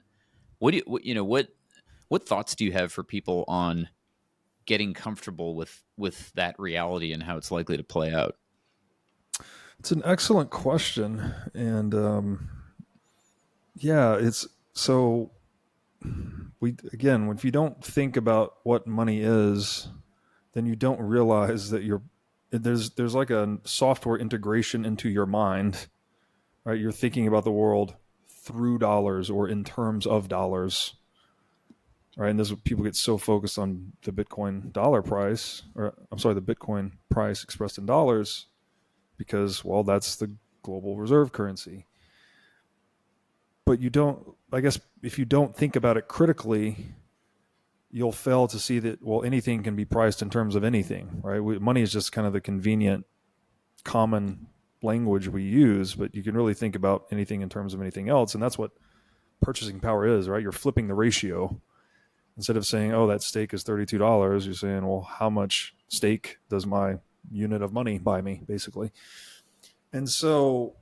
what thoughts do you have for people on getting comfortable with that reality and how it's likely to play out? It's an excellent question. And it's so if you don't think about what money is, then you don't realize that there's like a software integration into your mind, right? You're thinking about the world through dollars or in terms of dollars, right? And this is what people get so focused on the Bitcoin dollar price, the Bitcoin price expressed in dollars, because, well, that's the global reserve currency. But if you don't think about it critically, you'll fail to see that, well, anything can be priced in terms of anything, right? Money is just kind of the convenient, common language we use, but you can really think about anything in terms of anything else. And that's what purchasing power is, right? You're flipping the ratio. Instead of saying, oh, that steak is $32, you're saying, well, how much steak does my unit of money buy me, basically? And so...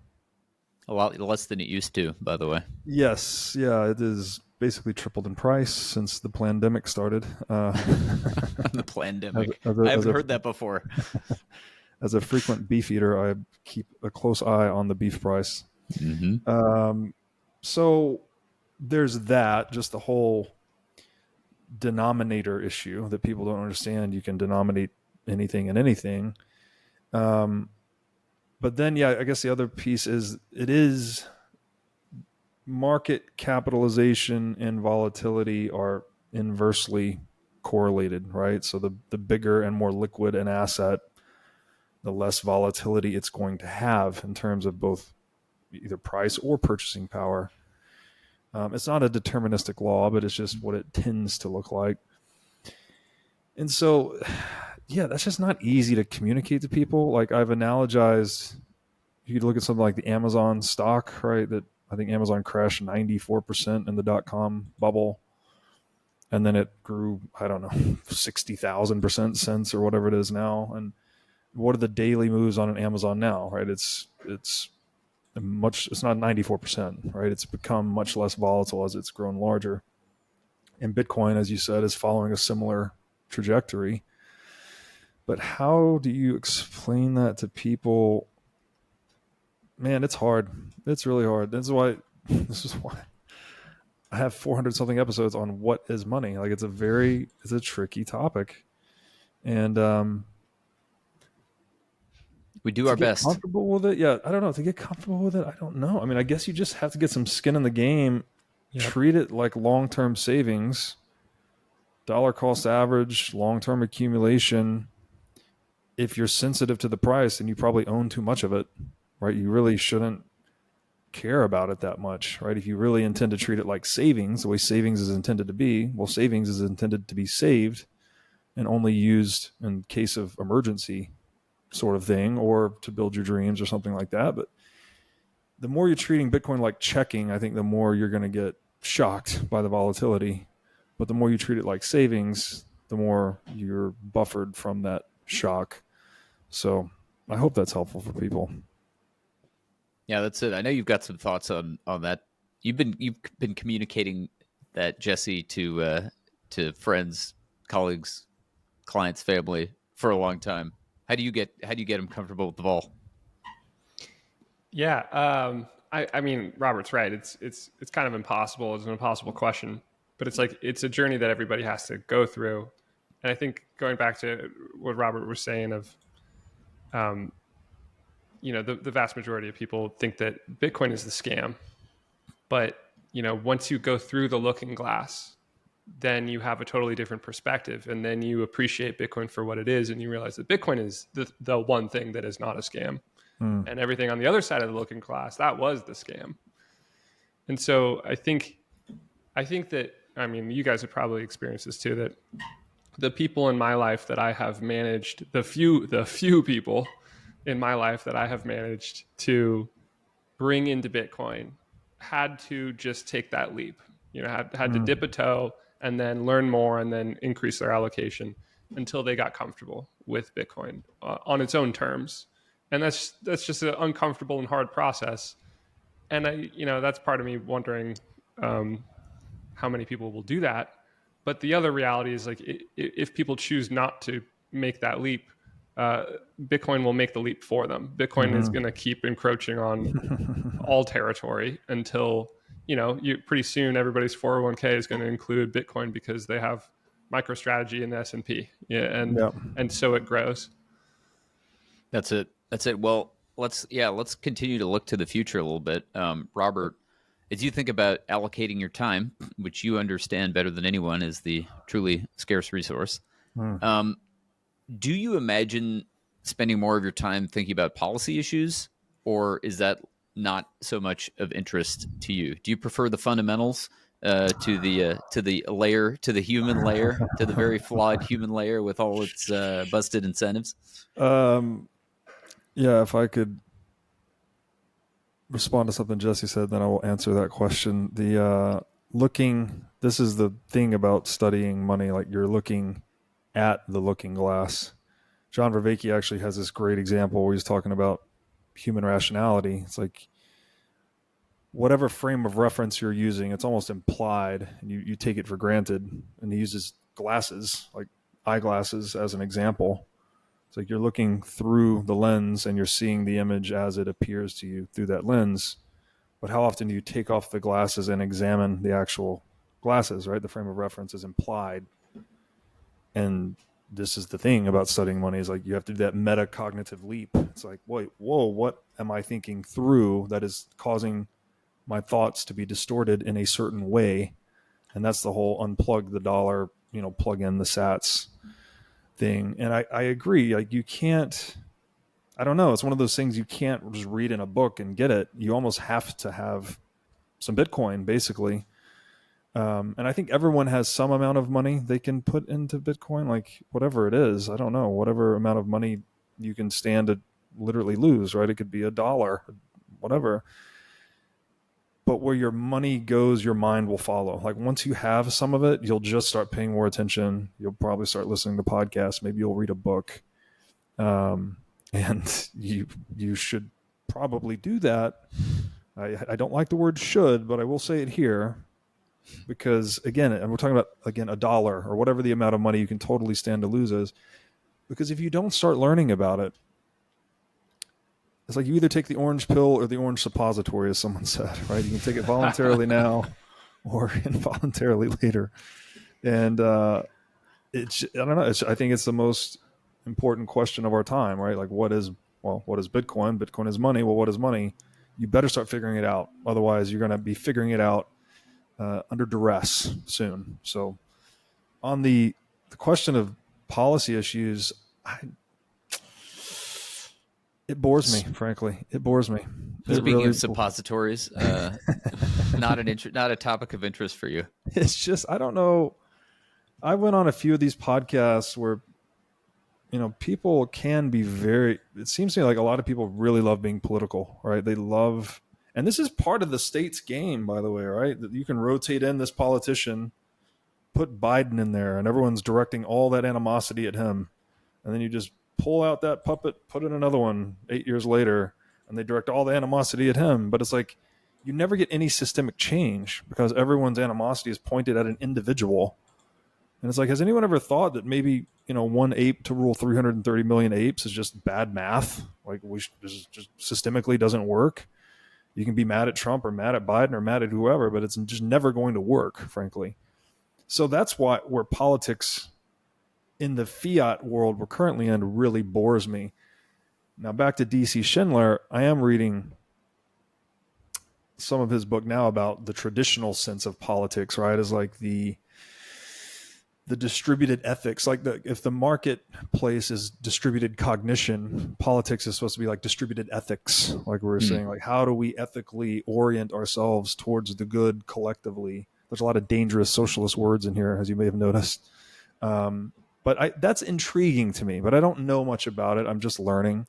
a lot less than it used to, by the way. Yes. Yeah, it is basically tripled in price since the pandemic started. The pandemic. I haven't heard that before. As a frequent beef eater, I keep a close eye on the beef price. Mm-hmm. So there's that, just the whole denominator issue that people don't understand. You can denominate anything and anything. But then, I guess the other piece is it is market capitalization and volatility are inversely correlated, right? So the bigger and more liquid an asset, the less volatility it's going to have in terms of both either price or purchasing power. It's not a deterministic law, but it's just what it tends to look like. And so, that's just not easy to communicate to people. Like, I've analogized, you could look at something like the Amazon stock, right? That I think Amazon crashed 94% in the .com bubble. And then it grew, 60,000% since, or whatever it is now. And what are the daily moves on an Amazon now, right? It's not 94%, right? It's become much less volatile as it's grown larger. And Bitcoin, as you said, is following a similar trajectory. But how do you explain that to people? Man, it's hard. It's really hard. This is why I have 400 something episodes on what is money. Like, it's a tricky topic. And we do our best. Comfortable with it? Yeah, I don't know. To get comfortable with it, I don't know. I mean, I guess you just have to get some skin in the game. Yep. Treat it like long-term savings, dollar cost average, long-term accumulation. If you're sensitive to the price, then you probably own too much of it, right? You really shouldn't care about it that much, right? If you really intend to treat it like savings, the way savings is intended to be, well, savings is intended to be saved and only used in case of emergency sort of thing, or to build your dreams or something like that. But the more you're treating Bitcoin like checking, I think the more you're going to get shocked by the volatility. But the more you treat it like savings, the more you're buffered from that shock. So I hope that's helpful for people. Yeah, that's it. I know you've got some thoughts on that. You've been communicating that, Jesse, to friends, colleagues, clients, family for a long time. How do you get them comfortable with the vol? Yeah, I mean, Robert's right. It's kind of impossible. It's an impossible question, but it's a journey that everybody has to go through. And I think going back to what Robert was saying of, the vast majority of people think that Bitcoin is the scam, but once you go through the looking glass, then you have a totally different perspective, and then you appreciate Bitcoin for what it is, and you realize that Bitcoin is the one thing that is not a scam. And everything on the other side of the looking glass, that was the scam. And so I think that, I mean, you guys have probably experienced this too, that the people in my life that I have managed, the few people in my life that I have managed to bring into Bitcoin had to just take that leap, had to dip a toe and then learn more and then increase their allocation until they got comfortable with Bitcoin on its own terms. And that's just an uncomfortable and hard process. And that's part of me wondering how many people will do that. But the other reality is, like, if people choose not to make that leap, Bitcoin will make the leap for them. Bitcoin is going to keep encroaching on all territory until, pretty soon everybody's 401k is going to include Bitcoin because they have MicroStrategy in the S&P. And so it grows. That's it. Well, let's continue to look to the future a little bit. Robert, as you think about allocating your time, which you understand better than anyone is the truly scarce resource, do you imagine spending more of your time thinking about policy issues, or is that not so much of interest to you? Do you prefer the fundamentals to the layer, to the human layer, to the very flawed human layer with all its busted incentives? Yeah, if I could respond to something Jesse said, then I will answer that question. This is the thing about studying money, like you're looking at the looking glass. John Vervaeke actually has this great example where he's talking about human rationality. It's like whatever frame of reference you're using, it's almost implied, and you take it for granted. And he uses glasses, like eyeglasses, as an example. It's like you're looking through the lens and you're seeing the image as it appears to you through that lens. But how often do you take off the glasses and examine the actual glasses, right? The frame of reference is implied. And this is the thing about studying money, is like you have to do that metacognitive leap. It's like, whoa, what am I thinking through that is causing my thoughts to be distorted in a certain way? And that's the whole unplug the dollar, plug in the sats thing. And I agree. Like you can't, I don't know. It's one of those things you can't just read in a book and get it. You almost have to have some Bitcoin, basically. And I think everyone has some amount of money they can put into Bitcoin, like whatever it is. I don't know, whatever amount of money you can stand to literally lose, right? It could be $1, whatever. But where your money goes, your mind will follow. Like once you have some of it, you'll just start paying more attention. You'll probably start listening to podcasts. Maybe you'll read a book. And you should probably do that. I don't like the word should, but I will say it here. Because again, and we're talking about, again, $1 or whatever the amount of money you can totally stand to lose is. Because if you don't start learning about it, it's like you either take the orange pill or the orange suppository, as someone said, right? You can take it voluntarily now or involuntarily later. And I don't know. I think it's the most important question of our time, right? Like what is Bitcoin? Bitcoin is money. Well, what is money? You better start figuring it out. Otherwise, you're going to be figuring it out under duress soon. So on the question of policy issues, it bores me, frankly. It bores me. Speaking of suppositories, not a topic of interest for you. It's just, I don't know. I went on a few of these podcasts where, people can be it seems to me like a lot of people really love being political, right? They love, and this is part of the state's game, by the way, right? That you can rotate in this politician, put Biden in there, and everyone's directing all that animosity at him. And then you just pull out that puppet, put in another one 8 years later, and they direct all the animosity at him. But it's like you never get any systemic change because everyone's animosity is pointed at an individual. And it's like, has anyone ever thought that maybe, one ape to rule 330 million apes is just bad math? Like this just systemically doesn't work. You can be mad at Trump or mad at Biden or mad at whoever, but it's just never going to work, frankly. So that's where politics in the fiat world we're currently in really bores me. Now back to DC Schindler, I am reading some of his book now about the traditional sense of politics, right? Is like the distributed ethics, like if the marketplace is distributed cognition, politics is supposed to be like distributed ethics. Like we were saying, like how do we ethically orient ourselves towards the good collectively? There's a lot of dangerous socialist words in here, as you may have noticed. But that's intriguing to me, but I don't know much about it. I'm just learning.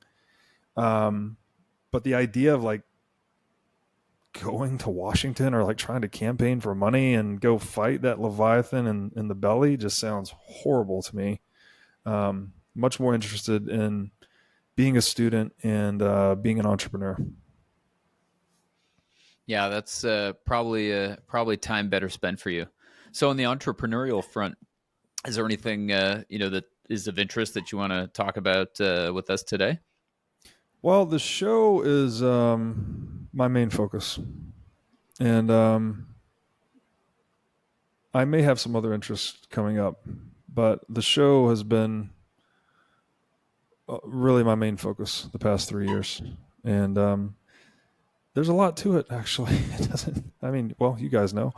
But the idea of like going to Washington or like trying to campaign for money and go fight that Leviathan in the belly just sounds horrible to me. Much more interested in being a student and being an entrepreneur. Yeah, that's probably time better spent for you. So on the entrepreneurial front, is there anything that is of interest that you want to talk about with us today? Well, the show is my main focus, and I may have some other interests coming up, but the show has been really my main focus the past 3 years, and there's a lot to it. Actually, it doesn't. I mean, well, you guys know.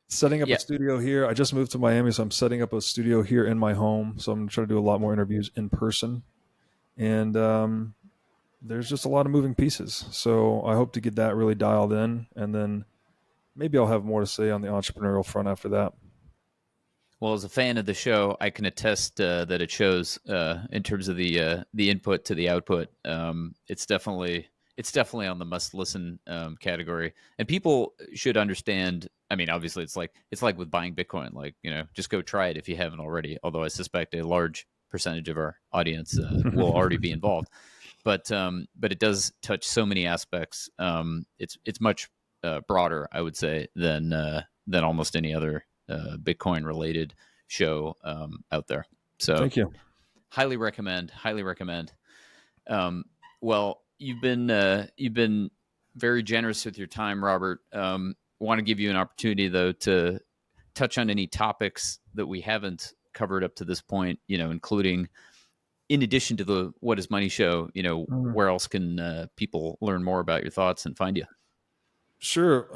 Setting up a studio here. I just moved to Miami, so I'm setting up a studio here in my home. So I'm going to try to do a lot more interviews in person. And there's just a lot of moving pieces. So I hope to get that really dialed in. And then maybe I'll have more to say on the entrepreneurial front after that. Well, as a fan of the show, I can attest that it shows in terms of the input to the output. It's definitely on the must listen category, and people should understand. I mean, obviously, it's like with buying Bitcoin. Like, just go try it if you haven't already. Although I suspect a large percentage of our audience will already be involved, but it does touch so many aspects. It's much broader, I would say, than almost any other Bitcoin related show out there. So thank you. Highly recommend. Well, you've been very generous with your time, Robert. Want to give you an opportunity though to touch on any topics that we haven't covered up to this point, including in addition to the What is Money show, where else can people learn more about your thoughts and find you? Sure.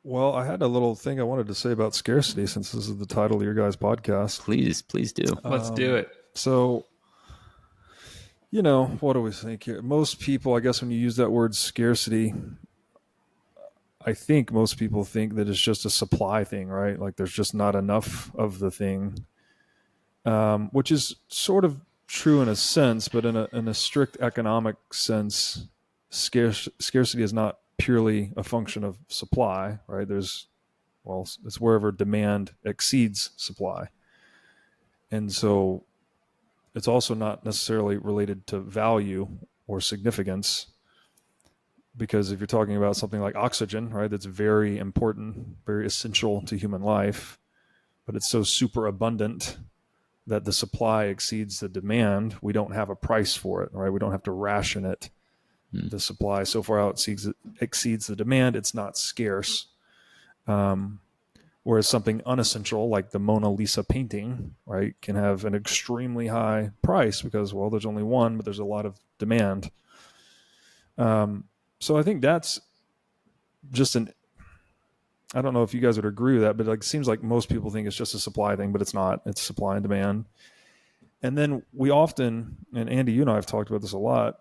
Well, I had a little thing I wanted to say about scarcity since this is the title of your guys' podcast. Please do. Let's do it. So, what do we think here? Most people, I guess when you use that word scarcity, I think most people think that it's just a supply thing, right? Like there's just not enough of the thing, which is sort of true in a sense, but in a strict economic sense, scarcity is not purely a function of supply, right? It's wherever demand exceeds supply. And so it's also not necessarily related to value or significance, because if you're talking about something like oxygen, right, that's very important, very essential to human life, but it's so super abundant that the supply exceeds the demand, we don't have a price for it, right? We don't have to ration it. The supply so far out exceeds the demand, it's not scarce. Whereas something unessential like the Mona Lisa painting, right, can have an extremely high price because, well, there's only one, but there's a lot of demand. So I think that's just I don't know if you guys would agree with that, but it seems like most people think it's just a supply thing, but it's not. It's supply and demand. And then we often, and Andy, you and I have talked about this a lot.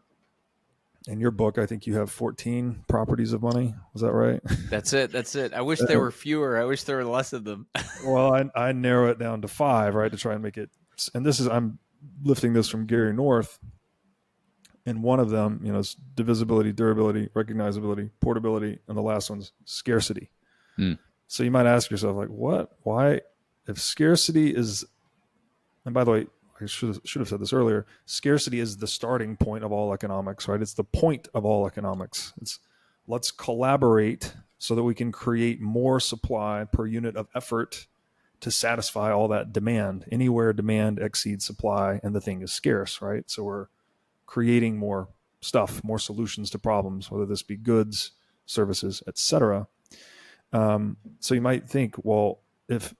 In your book, I think you have 14 properties of money. Was that right? That's it. I wish there were fewer. I wish there were less of them. Well, I narrow it down to 5, right, to try and make it. And I'm lifting this from Gary North. And one of them, is divisibility, durability, recognizability, portability, and the last one's scarcity. So you might ask yourself, like, what? Why? If scarcity is, and by the way, I should have said this earlier, scarcity is the starting point of all economics, right? It's the point of all economics. It's let's collaborate so that we can create more supply per unit of effort to satisfy all that demand. Anywhere demand exceeds supply and the thing is scarce, right? So we're creating more stuff, more solutions to problems, whether this be goods, services, etc. So you might think, well, if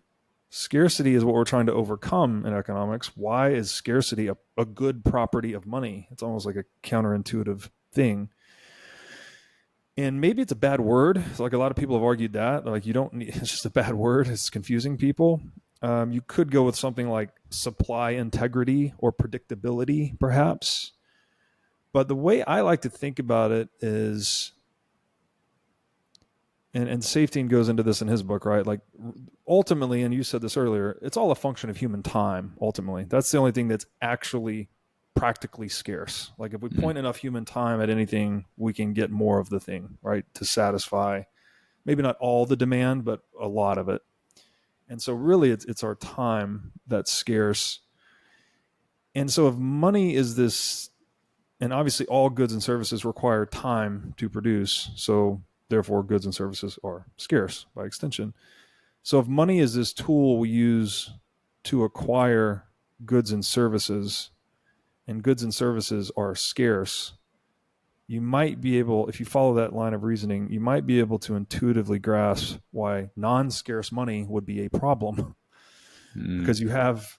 scarcity is what we're trying to overcome in economics, why is scarcity a good property of money? It's almost like a counterintuitive thing. And maybe it's a bad word. So like a lot of people have argued that. Like it's just a bad word. It's confusing people. You could go with something like supply integrity or predictability, perhaps. But the way I like to think about it is, and Safety goes into this in his book, right? Like ultimately, and you said this earlier, it's all a function of human time, ultimately. That's the only thing that's actually practically scarce. Like if we point enough human time at anything, we can get more of the thing, right? To satisfy maybe not all the demand, but a lot of it. And so really it's our time that's scarce. And so if money is this, and obviously all goods and services require time to produce, so therefore goods and services are scarce by extension. So if money is this tool we use to acquire goods and services, and goods and services are scarce, you might be able, if you follow that line of reasoning, you might be able to intuitively grasp why non-scarce money would be a problem. Because you have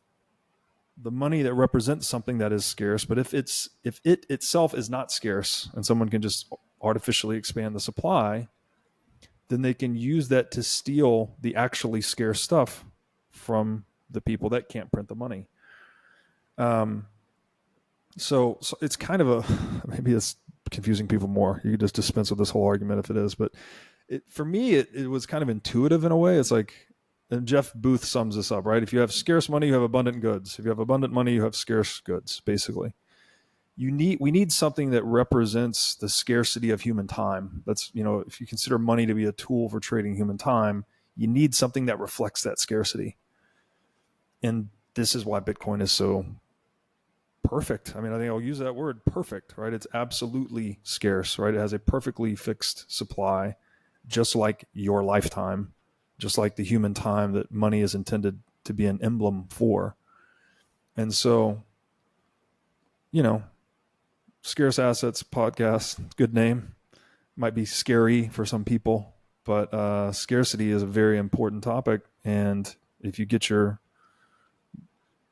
the money that represents something that is scarce, but if it itself is not scarce and someone can just artificially expand the supply, then they can use that to steal the actually scarce stuff from the people that can't print the money. So it's kind of maybe it's confusing people more. You could just dispense with this whole argument if it is, but for me, it was kind of intuitive in a way. It's like, and Jeff Booth sums this up, right? If you have scarce money, you have abundant goods. If you have abundant money, you have scarce goods, basically. We need something that represents the scarcity of human time. That's, if you consider money to be a tool for trading human time, you need something that reflects that scarcity. And this is why Bitcoin is so perfect. I mean, I think I'll use that word, perfect, right? It's absolutely scarce, right? It has a perfectly fixed supply, just like your lifetime, just like the human time that money is intended to be an emblem for. And so, Scarce Assets podcast, good name. Might be scary for some people, but scarcity is a very important topic. And if you get your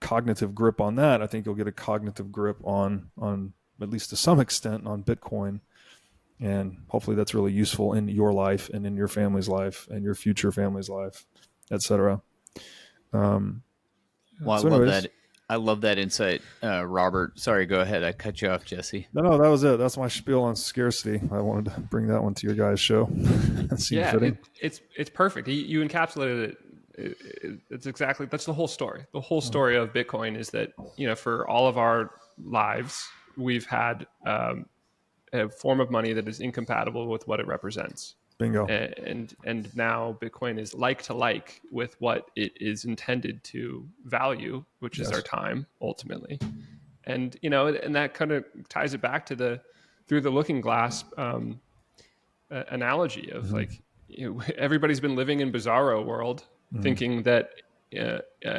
cognitive grip on that, I think you'll get a cognitive grip on at least to some extent on Bitcoin. And hopefully that's really useful in your life and in your family's life and your future family's life, et cetera. Well, I love that insight, Robert. Sorry, go ahead. I cut you off, Jesse. No, that was it. That's my spiel on scarcity. I wanted to bring that one to your guys' show. It's perfect. You encapsulated it. It's exactly, that's the whole story. The whole story of Bitcoin is that, for all of our lives, we've had a form of money that is incompatible with what it represents. Bingo. And now Bitcoin is like to like with what it is intended to value, which is our time ultimately. And, and that kind of ties it back to through the looking glass analogy of everybody's been living in bizarro world, thinking that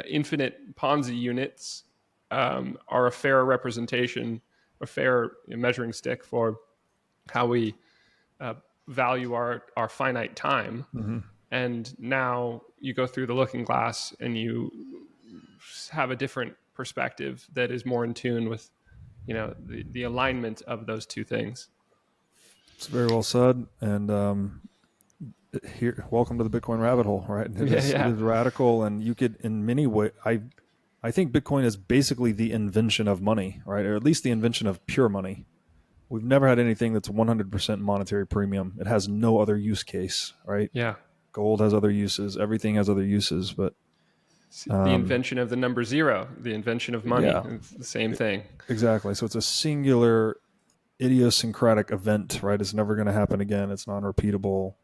infinite Ponzi units are a fair representation, a fair measuring stick for how we value our finite time. And now you go through the looking glass and you have a different perspective that is more in tune with, the alignment of those two things. It's very well said. And here, welcome to the Bitcoin rabbit hole, right? It is radical, and you could, in many ways, I think Bitcoin is basically the invention of money, right? Or at least the invention of pure money. We've never had anything that's 100% monetary premium. It has no other use case, right? Yeah. Gold has other uses. Everything has other uses, but the invention of the number zero, the invention of money, it's the same thing. Exactly. So it's a singular, idiosyncratic event, right? It's never going to happen again. It's non-repeatable.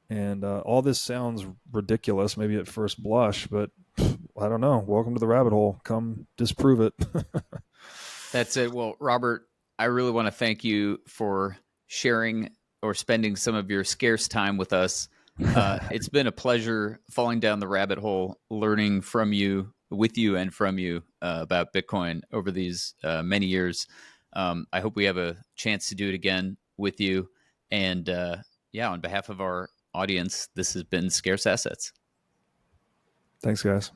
And all this sounds ridiculous, maybe at first blush, but I don't know. Welcome to the rabbit hole. Come disprove it. That's it. Well, Robert, I really want to thank you for sharing or spending some of your scarce time with us. It's been a pleasure falling down the rabbit hole, learning from you, with you and from you about Bitcoin over these many years. I hope we have a chance to do it again with you. And on behalf of our audience, this has been Scarce Assets. Thanks, guys.